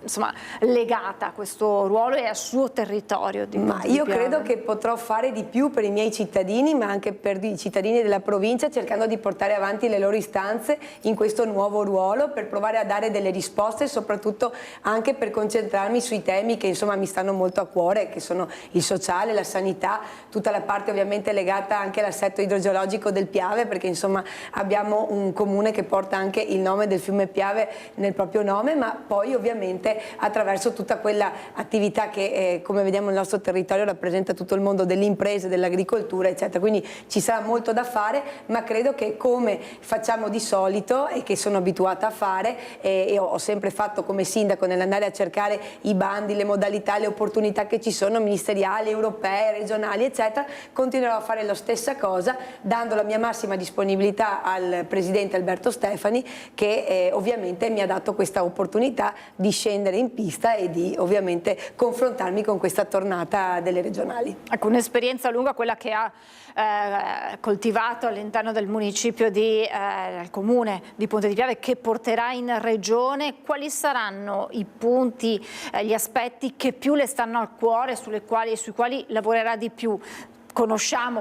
insomma legata a questo ruolo e al suo territorio? Ma io credo che potrò fare di più per i miei cittadini, ma anche per i cittadini della provincia, cercando di portare avanti le loro istanze in questo nuovo ruolo, per provare a dare delle risposte e soprattutto anche per concentrarmi sui temi che insomma mi stanno molto a cuore, che sono il sociale, la sanità, tutta la parte ovviamente legata anche all'assetto idrogeologico del Piave, perché insomma abbiamo un comune che porta anche il nome del fiume Piave nel proprio nome, ma poi ovviamente attraverso tutta quella attività che come vediamo nel nostro territorio rappresenta tutto il mondo delle imprese, dell'agricoltura eccetera, quindi ci sarà molto da fare, ma credo che come facciamo di solito e che sono abituata a fare e ho sempre fatto come sindaco, nell'andare a cercare i bandi, le modalità, le opportunità che ci sono ministeriali, europee, regionali eccetera, continuerò a fare la stessa cosa, dando la mia massima disponibilità al presidente Alberto Stefani, che ovviamente mi ha dato questa opportunità di scendere in pista e di ovviamente confrontarmi con questa tornata delle regionali. Ecco, un'esperienza lunga quella che ha coltivato all'interno del municipio del comune di Ponte di Piave, che porterà in regione. Quali saranno i punti, gli aspetti che più le stanno al cuore, sui quali lavorerà di più?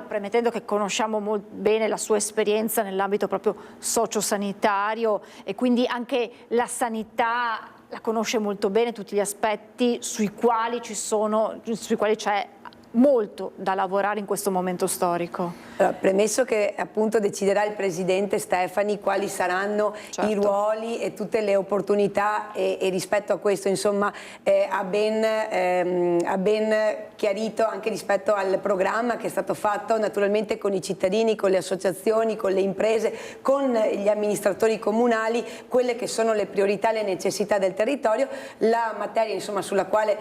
Premettendo che conosciamo molto bene la sua esperienza nell'ambito proprio sociosanitario, e quindi anche la sanità la conosce molto bene, tutti gli aspetti sui quali c'è molto da lavorare in questo momento storico. Allora, premesso che appunto deciderà il presidente Stefani quali saranno i ruoli e tutte le opportunità, e rispetto a questo insomma ha ben chiarito anche rispetto al programma che è stato fatto naturalmente con i cittadini, con le associazioni, con le imprese, con gli amministratori comunali, quelle che sono le priorità e le necessità del territorio. La materia insomma sulla quale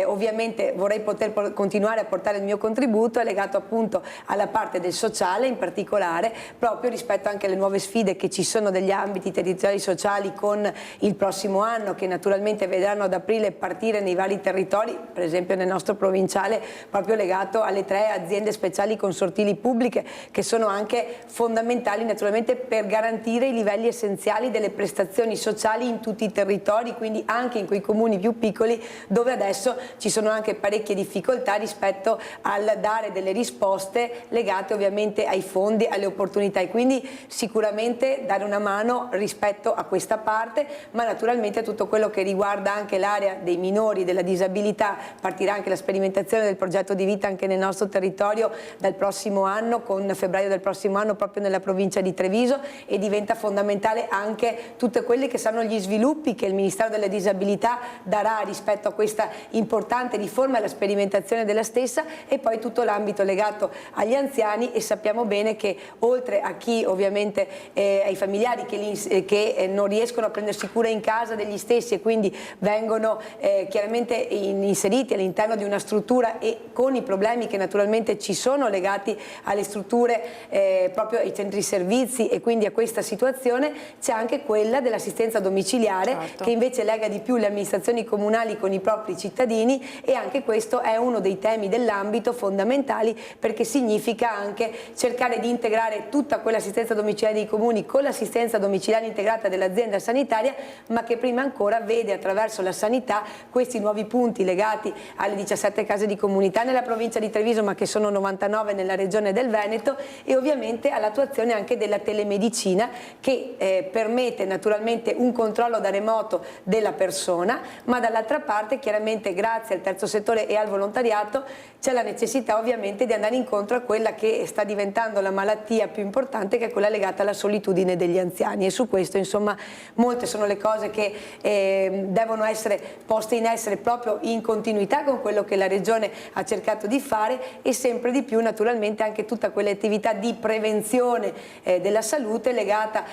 ovviamente vorrei poter continuare a portare il mio contributo è legato appunto alla parte del sociale, in particolare proprio rispetto anche alle nuove sfide che ci sono degli ambiti territoriali sociali con il prossimo anno, che naturalmente vedranno ad aprile partire nei vari territori, per esempio nel nostro provinciale proprio legato alle 3 aziende speciali consortili pubbliche, che sono anche fondamentali naturalmente per garantire i livelli essenziali delle prestazioni sociali in tutti i territori, quindi anche in quei comuni più piccoli dove adesso ci sono anche parecchie difficoltà rispetto rispetto al dare delle risposte legate ovviamente ai fondi, alle opportunità, e quindi sicuramente dare una mano rispetto a questa parte, ma naturalmente tutto quello che riguarda anche l'area dei minori, della disabilità. Partirà anche la sperimentazione del progetto di vita anche nel nostro territorio dal prossimo anno, con febbraio del prossimo anno, proprio nella provincia di Treviso, e diventa fondamentale anche tutti quelli che saranno gli sviluppi che il Ministero delle Disabilità darà rispetto a questa importante riforma e alla sperimentazione della stessa, e poi tutto l'ambito legato agli anziani. E sappiamo bene che oltre a chi ovviamente ai familiari che non riescono a prendersi cura in casa degli stessi e quindi vengono chiaramente inseriti all'interno di una struttura, e con i problemi che naturalmente ci sono legati alle strutture, proprio ai centri servizi, e quindi a questa situazione c'è anche quella dell'assistenza domiciliare, certo, che invece lega di più le amministrazioni comunali con i propri cittadini, e anche questo è uno dei temi dell'ambito fondamentali, perché significa anche cercare di integrare tutta quell'assistenza domiciliare dei comuni con l'assistenza domiciliare integrata dell'azienda sanitaria, ma che prima ancora vede attraverso la sanità questi nuovi punti legati alle 17 case di comunità nella provincia di Treviso, ma che sono 99 nella regione del Veneto, e ovviamente all'attuazione anche della telemedicina, che permette naturalmente un controllo da remoto della persona, ma dall'altra parte chiaramente grazie al terzo settore e al volontariato c'è la necessità ovviamente di andare incontro a quella che sta diventando la malattia più importante, che è quella legata alla solitudine degli anziani, e su questo insomma molte sono le cose che devono essere poste in essere proprio in continuità con quello che la Regione ha cercato di fare, e sempre di più naturalmente anche tutta quelle attività di prevenzione della salute legata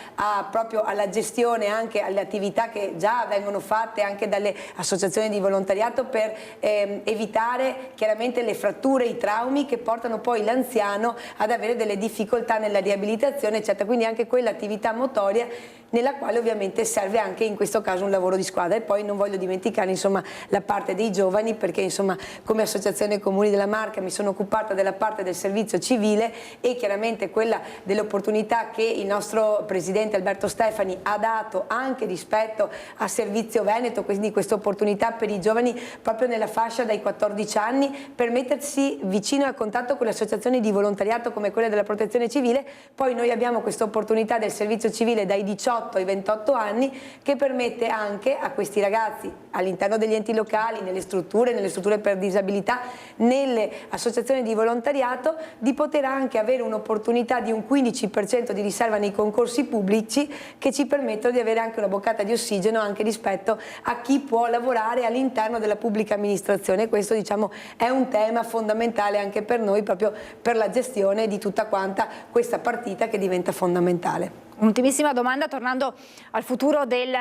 proprio alla gestione, anche alle attività che già vengono fatte anche dalle associazioni di volontariato per evitare chiaramente le fratture, i traumi che portano poi l'anziano ad avere delle difficoltà nella riabilitazione, eccetera. Quindi anche quell'attività motoria nella quale ovviamente serve anche in questo caso un lavoro di squadra. E poi non voglio dimenticare insomma la parte dei giovani, perché insomma come Associazione Comuni della Marca mi sono occupata della parte del servizio civile, e chiaramente quella dell'opportunità che il nostro presidente Alberto Stefani ha dato anche rispetto a Servizio Veneto, quindi questa opportunità per i giovani proprio nella fascia dai 14 anni per mettersi vicino al contatto con le associazioni di volontariato come quelle della Protezione Civile. Poi noi abbiamo questa opportunità del servizio civile dai 18 ai 28 anni, che permette anche a questi ragazzi all'interno degli enti locali, nelle strutture per disabilità, nelle associazioni di volontariato, di poter anche avere un'opportunità di un 15% di riserva nei concorsi pubblici, che ci permettono di avere anche una boccata di ossigeno anche rispetto a chi può lavorare all'interno della pubblica amministrazione. Questo diciamo è un tema fondamentale anche per noi, proprio per la gestione di tutta quanta questa partita che diventa fondamentale. Ultimissima domanda, tornando al futuro del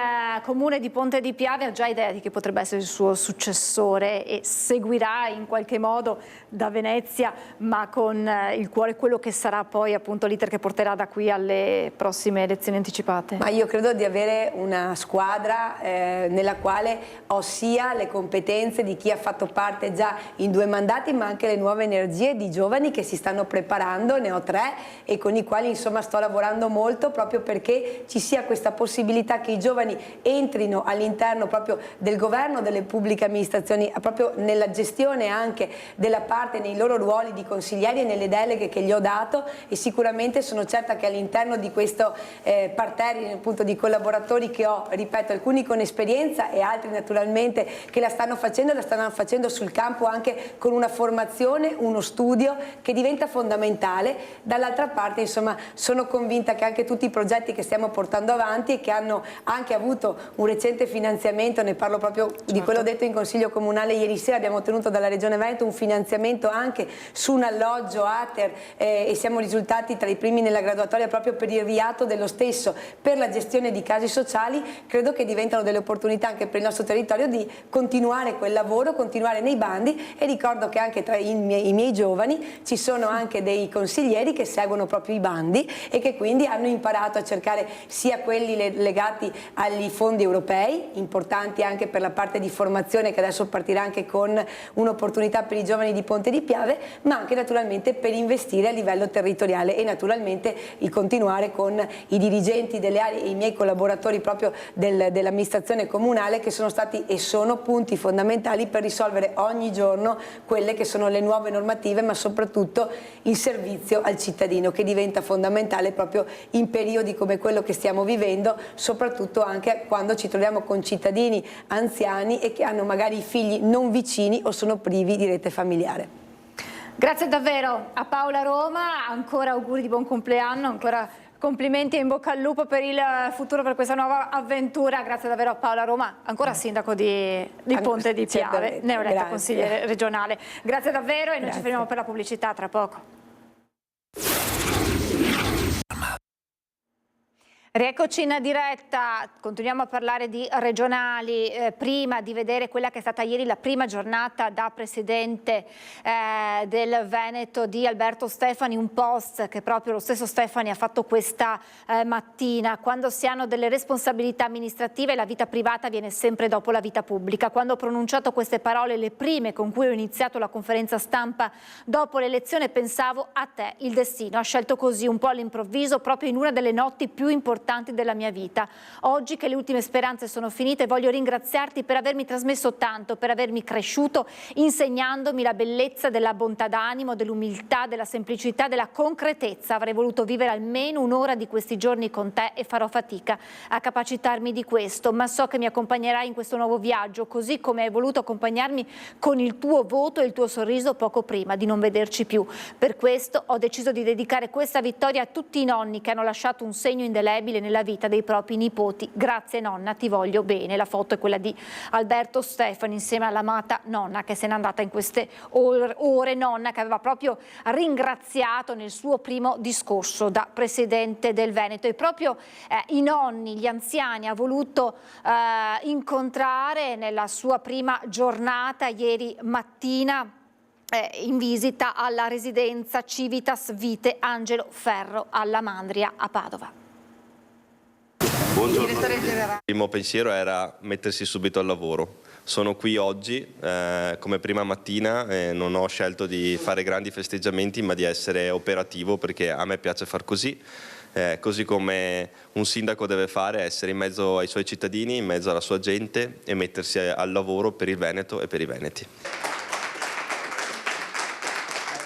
comune di Ponte di Piave, ha già idea di chi potrebbe essere il suo successore, e seguirà in qualche modo da Venezia, ma con il cuore quello che sarà poi appunto l'iter che porterà da qui alle prossime elezioni anticipate? Ma io credo di avere una squadra nella quale ho sia le competenze di chi ha fatto parte già in 2 mandati, ma anche le nuove energie di giovani che si stanno preparando, ne ho 3, e con i quali insomma sto lavorando molto, proprio perché ci sia questa possibilità che i giovani entrino all'interno proprio del governo, delle pubbliche amministrazioni, proprio nella gestione anche della parte, nei loro ruoli di consiglieri e nelle deleghe che gli ho dato, e sicuramente sono certa che all'interno di questo parterre appunto di collaboratori che ho, ripeto, alcuni con esperienza e altri naturalmente che la stanno facendo sul campo anche con una formazione, uno studio che diventa fondamentale. Dall'altra parte insomma sono convinta che anche tutti i progetti che stiamo portando avanti e che hanno anche avuto un recente finanziamento, ne parlo proprio di quello detto in Consiglio Comunale ieri sera, abbiamo ottenuto dalla Regione Veneto un finanziamento anche su un alloggio ATER e siamo risultati tra i primi nella graduatoria proprio per il riatto dello stesso, per la gestione di casi sociali. Credo che diventano delle opportunità anche per il nostro territorio di continuare quel lavoro, continuare nei bandi, e ricordo che anche tra i miei giovani ci sono anche dei consiglieri che seguono proprio i bandi e che quindi hanno imparato iniziato a cercare sia quelli legati agli fondi europei, importanti anche per la parte di formazione che adesso partirà anche con un'opportunità per i giovani di Ponte di Piave, ma anche naturalmente per investire a livello territoriale e naturalmente il continuare con i dirigenti delle aree e i miei collaboratori proprio dell'amministrazione comunale, che sono stati e sono punti fondamentali per risolvere ogni giorno quelle che sono le nuove normative, ma soprattutto il servizio al cittadino, che diventa fondamentale proprio in periodi come quello che stiamo vivendo, soprattutto anche quando ci troviamo con cittadini anziani e che hanno magari figli non vicini o sono privi di rete familiare. Grazie davvero a Paola Roma, ancora auguri di buon compleanno, ancora complimenti e in bocca al lupo per il futuro, per questa nuova avventura. Grazie davvero a Paola Roma, ancora sindaco di Ponte di Piave, neoeletta consigliere regionale. Grazie davvero e noi ci fermiamo per la pubblicità tra poco. Rieccoci in diretta, continuiamo a parlare di regionali, prima di vedere quella che è stata ieri la prima giornata da presidente del Veneto di Alberto Stefani, un post che proprio lo stesso Stefani ha fatto questa mattina. Quando si hanno delle responsabilità amministrative la vita privata viene sempre dopo la vita pubblica. Quando ho pronunciato queste parole, le prime con cui ho iniziato la conferenza stampa dopo l'elezione, pensavo a te, il destino ha scelto così un po' all'improvviso, proprio in una delle notti più importanti della mia vita. Oggi che le ultime speranze sono finite, voglio ringraziarti per avermi trasmesso tanto, per avermi cresciuto insegnandomi la bellezza della bontà d'animo, dell'umiltà, della semplicità, della concretezza. Avrei voluto vivere almeno un'ora di questi giorni con te e farò fatica a capacitarmi di questo, ma so che mi accompagnerai in questo nuovo viaggio, così come hai voluto accompagnarmi con il tuo voto e il tuo sorriso poco prima di non vederci più. Per questo ho deciso di dedicare questa vittoria a tutti i nonni che hanno lasciato un segno indelebile nella vita dei propri nipoti. Grazie nonna, ti voglio bene. La foto è quella di Alberto Stefani insieme all'amata nonna che se n'è andata in queste ore, nonna che aveva proprio ringraziato nel suo primo discorso da presidente del Veneto. E proprio i nonni, gli anziani ha voluto incontrare nella sua prima giornata ieri mattina in visita alla residenza Civitas Vite Angelo Ferro alla Mandria a Padova. Buongiorno. Il primo pensiero era mettersi subito al lavoro. Sono qui oggi come prima mattina e non ho scelto di fare grandi festeggiamenti, ma di essere operativo, perché a me piace far così. Così come un sindaco deve fare, essere in mezzo ai suoi cittadini, in mezzo alla sua gente e mettersi al lavoro per il Veneto e per i veneti.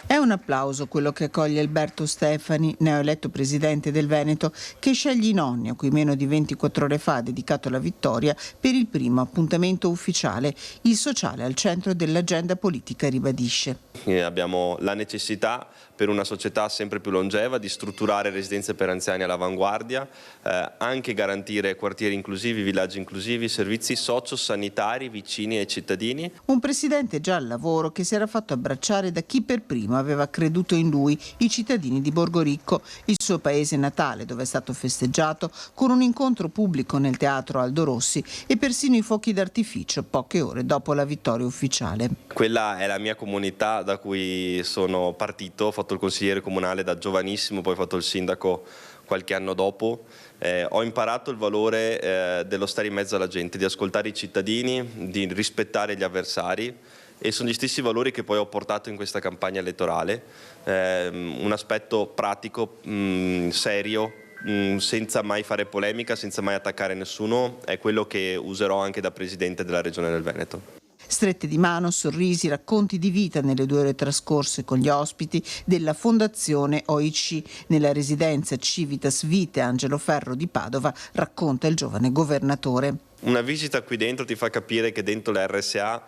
È un applauso quello che accoglie Alberto Stefani, neoeletto presidente del Veneto, che sceglie i nonni, a cui meno di 24 ore fa ha dedicato la vittoria per il primo appuntamento ufficiale. Il sociale al centro dell'agenda politica, ribadisce. Abbiamo la necessità, per una società sempre più longeva, di strutturare residenze per anziani all'avanguardia, anche garantire quartieri inclusivi, villaggi inclusivi, servizi sociosanitari vicini ai cittadini. Un presidente già al lavoro che si era fatto abbracciare da chi per primo aveva creduto in lui, i cittadini di Borgoricco, il suo paese natale, dove è stato festeggiato con un incontro pubblico nel teatro Aldo Rossi e persino i fuochi d'artificio poche ore dopo la vittoria ufficiale. Quella è la mia comunità da cui sono partito, ho fatto il consigliere comunale da giovanissimo, poi ho fatto il sindaco qualche anno dopo. Ho imparato il valore dello stare in mezzo alla gente, di ascoltare i cittadini, di rispettare gli avversari, e sono gli stessi valori che poi ho portato in questa campagna elettorale, un aspetto pratico, serio, senza mai fare polemica, senza mai attaccare nessuno, è quello che userò anche da presidente della Regione del Veneto. Strette di mano, sorrisi, racconti di vita nelle 2 ore trascorse con gli ospiti della Fondazione OIC nella residenza Civitas Vite Angelo Ferro di Padova, racconta il giovane governatore. Una visita qui dentro ti fa capire che dentro la RSA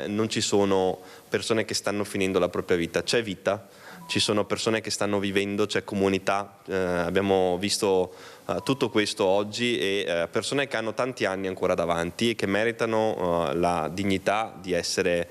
non ci sono persone che stanno finendo la propria vita, c'è vita, ci sono persone che stanno vivendo, c'è comunità. Abbiamo visto tutto questo oggi, e persone che hanno tanti anni ancora davanti e che meritano la dignità di essere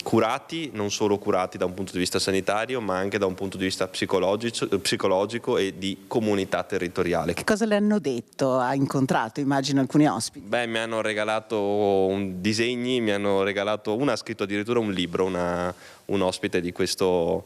curati, non solo curati da un punto di vista sanitario, ma anche da un punto di vista psicologico e di comunità territoriale. Che cosa le hanno detto? Ha incontrato, immagino, alcuni ospiti? Beh, mi hanno regalato disegni, una ha scritto addirittura un libro, un ospite di questo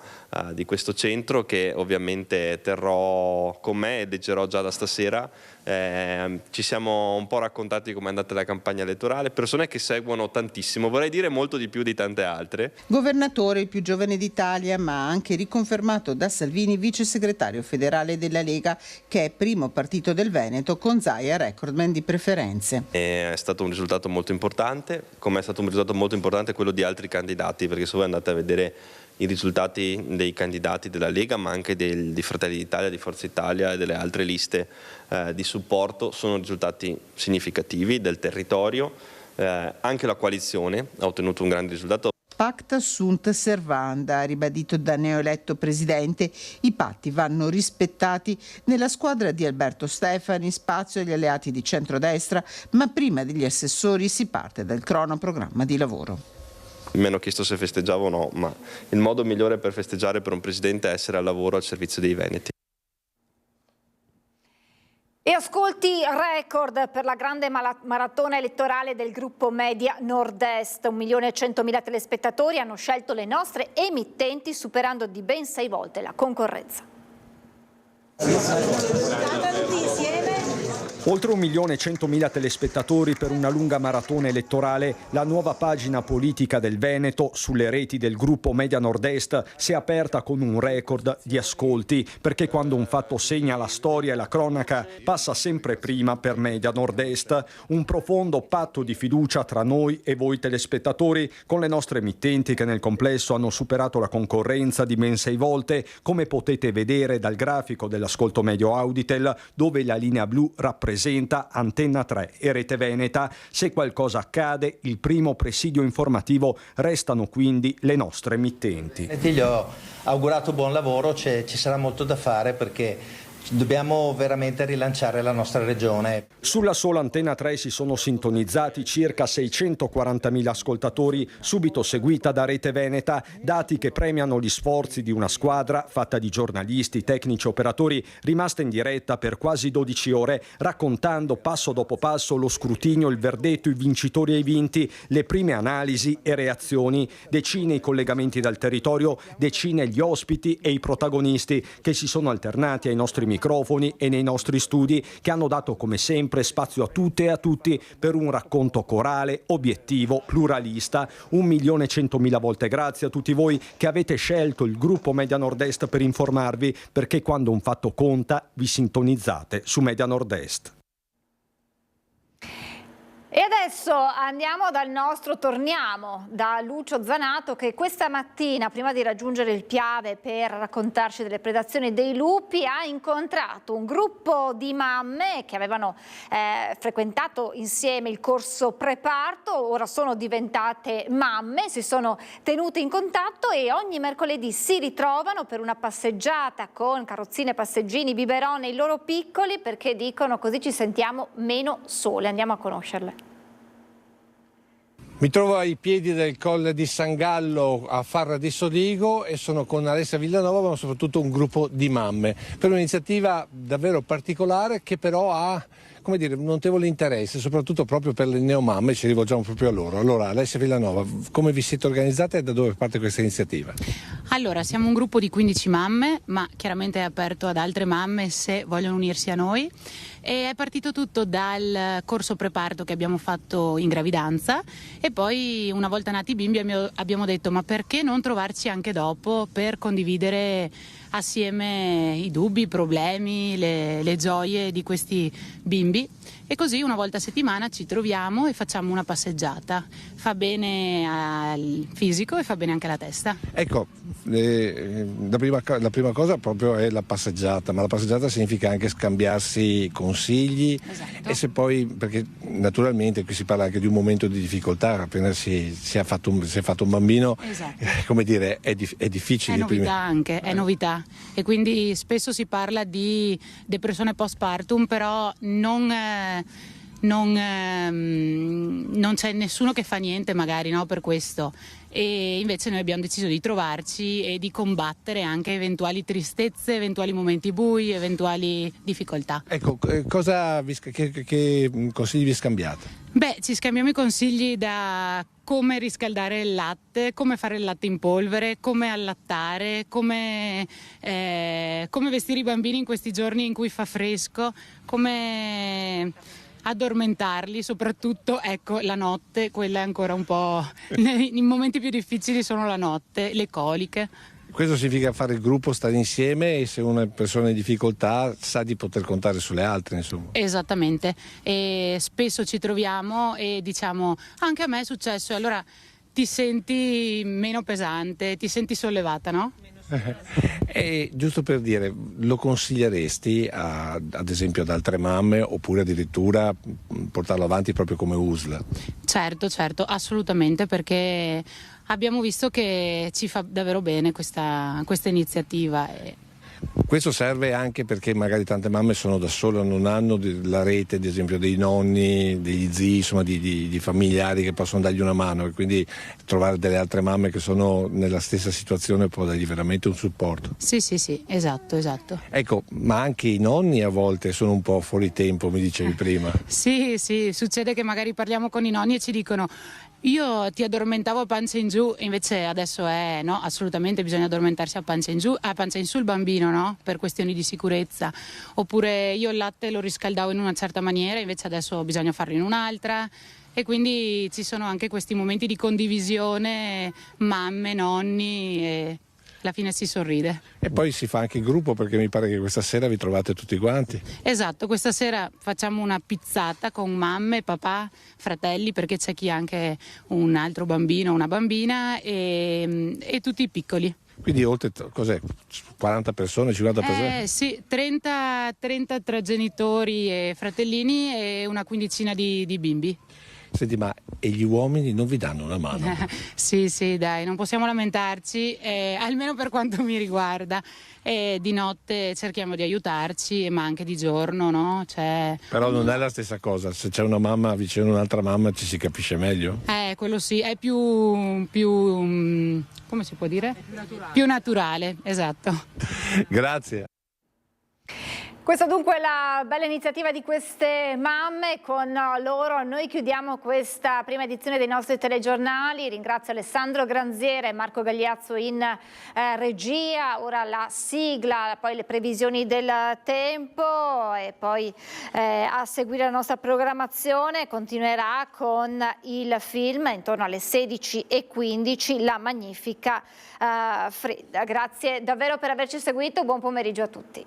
centro, che ovviamente terrò con me e leggerò già da stasera. Ci siamo un po' raccontati come è andata la campagna elettorale, persone che seguono tantissimo, vorrei dire molto di più di tante altre. Governatore, il più giovane d'Italia, ma anche riconfermato da Salvini vice segretario federale della Lega, che è primo partito del Veneto con Zaia recordman di preferenze. È stato un risultato molto importante, come è stato un risultato molto importante quello di altri candidati, perché se voi andate a vedere i risultati dei candidati della Lega, ma anche di Fratelli d'Italia, di Forza Italia e delle altre liste di supporto, sono risultati significativi del territorio. Anche la coalizione ha ottenuto un grande risultato. Pacta sunt servanda, ha ribadito da neoeletto presidente. I patti vanno rispettati. Nella squadra di Alberto Stefani, spazio agli alleati di centrodestra, ma prima degli assessori si parte dal cronoprogramma di lavoro. Mi hanno chiesto se festeggiavo o no, ma il modo migliore per festeggiare per un presidente è essere al lavoro al servizio dei veneti. E ascolti record per la grande maratona elettorale del gruppo Media Nord-Est. 1.100.000 telespettatori hanno scelto le nostre emittenti, superando di ben 6 volte la concorrenza. Oltre 1.100.000 telespettatori per una lunga maratona elettorale, la nuova pagina politica del Veneto sulle reti del gruppo Media Nord-Est si è aperta con un record di ascolti, perché quando un fatto segna la storia e la cronaca passa sempre prima per Media Nord-Est. Un profondo patto di fiducia tra noi e voi telespettatori, con le nostre emittenti che nel complesso hanno superato la concorrenza di ben 6 volte, come potete vedere dal grafico dell'ascolto medio Auditel, dove la linea blu rappresenta Antenna 3 e Rete Veneta. Se qualcosa accade, il primo presidio informativo restano quindi le nostre emittenti. Gli ho augurato buon lavoro, ci sarà molto da fare perché dobbiamo veramente rilanciare la nostra regione. Sulla sola Antenna 3 si sono sintonizzati circa 640.000 ascoltatori, subito seguita da Rete Veneta, dati che premiano gli sforzi di una squadra fatta di giornalisti, tecnici, operatori, rimasta in diretta per quasi 12 ore, raccontando passo dopo passo lo scrutinio, il verdetto, i vincitori e i vinti, le prime analisi e reazioni, decine i collegamenti dal territorio, decine gli ospiti e i protagonisti che si sono alternati ai nostri microfoni e nei nostri studi, che hanno dato come sempre spazio a tutte e a tutti per un racconto corale, obiettivo, pluralista. 1.100.000 volte grazie a tutti voi che avete scelto il gruppo Media Nord-Est per informarvi, perché quando un fatto conta vi sintonizzate su Media Nord-Est. E adesso torniamo da Lucio Zanato, che questa mattina, prima di raggiungere il Piave per raccontarci delle predazioni dei lupi, ha incontrato un gruppo di mamme che avevano frequentato insieme il corso preparto, ora sono diventate mamme, si sono tenute in contatto e ogni mercoledì si ritrovano per una passeggiata con carrozzine, passeggini, biberon e i loro piccoli, perché dicono così ci sentiamo meno sole. Andiamo a conoscerle. Mi trovo ai piedi del Colle di San Gallo a Farra di Sodigo e sono con Alessia Villanova, ma soprattutto un gruppo di mamme, per un'iniziativa davvero particolare che però ha, come dire, un notevole interesse, soprattutto proprio per le neomamme, ci rivolgiamo proprio a loro. Allora, Alessia Villanova, come vi siete organizzate e da dove parte questa iniziativa? Allora, siamo un gruppo di 15 mamme, ma chiaramente è aperto ad altre mamme se vogliono unirsi a noi. E è partito tutto dal corso preparto che abbiamo fatto in gravidanza e poi una volta nati i bimbi abbiamo detto ma perché non trovarci anche dopo per condividere assieme i dubbi, i problemi, le gioie di questi bimbi, e così una volta a settimana ci troviamo e facciamo una passeggiata. Fa bene al fisico e fa bene anche alla testa. Ecco, la prima cosa proprio è la passeggiata, ma la passeggiata significa anche scambiarsi consigli. Esatto. E se poi, perché naturalmente qui si parla anche di un momento di difficoltà, appena si è fatto un bambino, esatto. Come dire, è difficile. È novità anche, è novità. e quindi spesso si parla di depressione postpartum, però non c'è nessuno che fa niente magari, no, per questo, e invece noi abbiamo deciso di trovarci e di combattere anche eventuali tristezze, eventuali momenti bui, eventuali difficoltà. Ecco, che consigli vi scambiate? Beh, ci scambiamo i consigli da come riscaldare il latte, come fare il latte in polvere, come allattare, come vestire i bambini in questi giorni in cui fa fresco, come addormentarli, soprattutto ecco la notte, quella è ancora un po' i momenti più difficili sono la notte, le coliche. Questo significa fare il gruppo, stare insieme, e se una persona è in difficoltà sa di poter contare sulle altre, insomma. Esattamente, e spesso ci troviamo e diciamo anche a me è successo, e allora ti senti meno pesante, ti senti sollevata, no? E giusto per dire, lo consiglieresti ad esempio ad altre mamme, oppure addirittura portarlo avanti proprio come USL? Certo, assolutamente, perché abbiamo visto che ci fa davvero bene questa iniziativa. Questo serve anche perché magari tante mamme sono da sole, non hanno la rete, ad esempio, dei nonni, degli zii, insomma di familiari che possono dargli una mano, e quindi trovare delle altre mamme che sono nella stessa situazione può dargli veramente un supporto. Sì, esatto. Ecco, ma anche i nonni a volte sono un po' fuori tempo, mi dicevi prima. Sì, succede che magari parliamo con i nonni e ci dicono: io ti addormentavo a pancia in giù, invece adesso no, assolutamente bisogna addormentarsi a pancia in giù, a pancia in su il bambino, no? Per questioni di sicurezza. Oppure io il latte lo riscaldavo in una certa maniera, invece adesso bisogna farlo in un'altra, e quindi ci sono anche questi momenti di condivisione, mamme, nonni, e alla fine si sorride. E poi si fa anche il gruppo, perché mi pare che questa sera vi trovate tutti quanti. Esatto, questa sera facciamo una pizzata con mamme, papà, fratelli, perché c'è chi ha anche un altro bambino, una bambina, e tutti i piccoli. Quindi oltre, 40 persone, 50 persone? Sì, 30 tra genitori e fratellini e una quindicina di bimbi. Senti, ma e gli uomini non vi danno una mano? Sì, dai, non possiamo lamentarci, almeno per quanto mi riguarda. Di notte cerchiamo di aiutarci, ma anche di giorno, no? Però non è la stessa cosa, se c'è una mamma vicino a un'altra mamma ci si capisce meglio? Quello sì, è più come si può dire? Più naturale, esatto. Grazie. Questa dunque è la bella iniziativa di queste mamme, con loro noi chiudiamo questa prima edizione dei nostri telegiornali. Ringrazio Alessandro Granziera e Marco Gagliazzo in regia. Ora la sigla, poi le previsioni del tempo, e poi a seguire la nostra programmazione continuerà con il film intorno alle 16:15, La Magnifica Fredda. Grazie davvero per averci seguito, buon pomeriggio a tutti.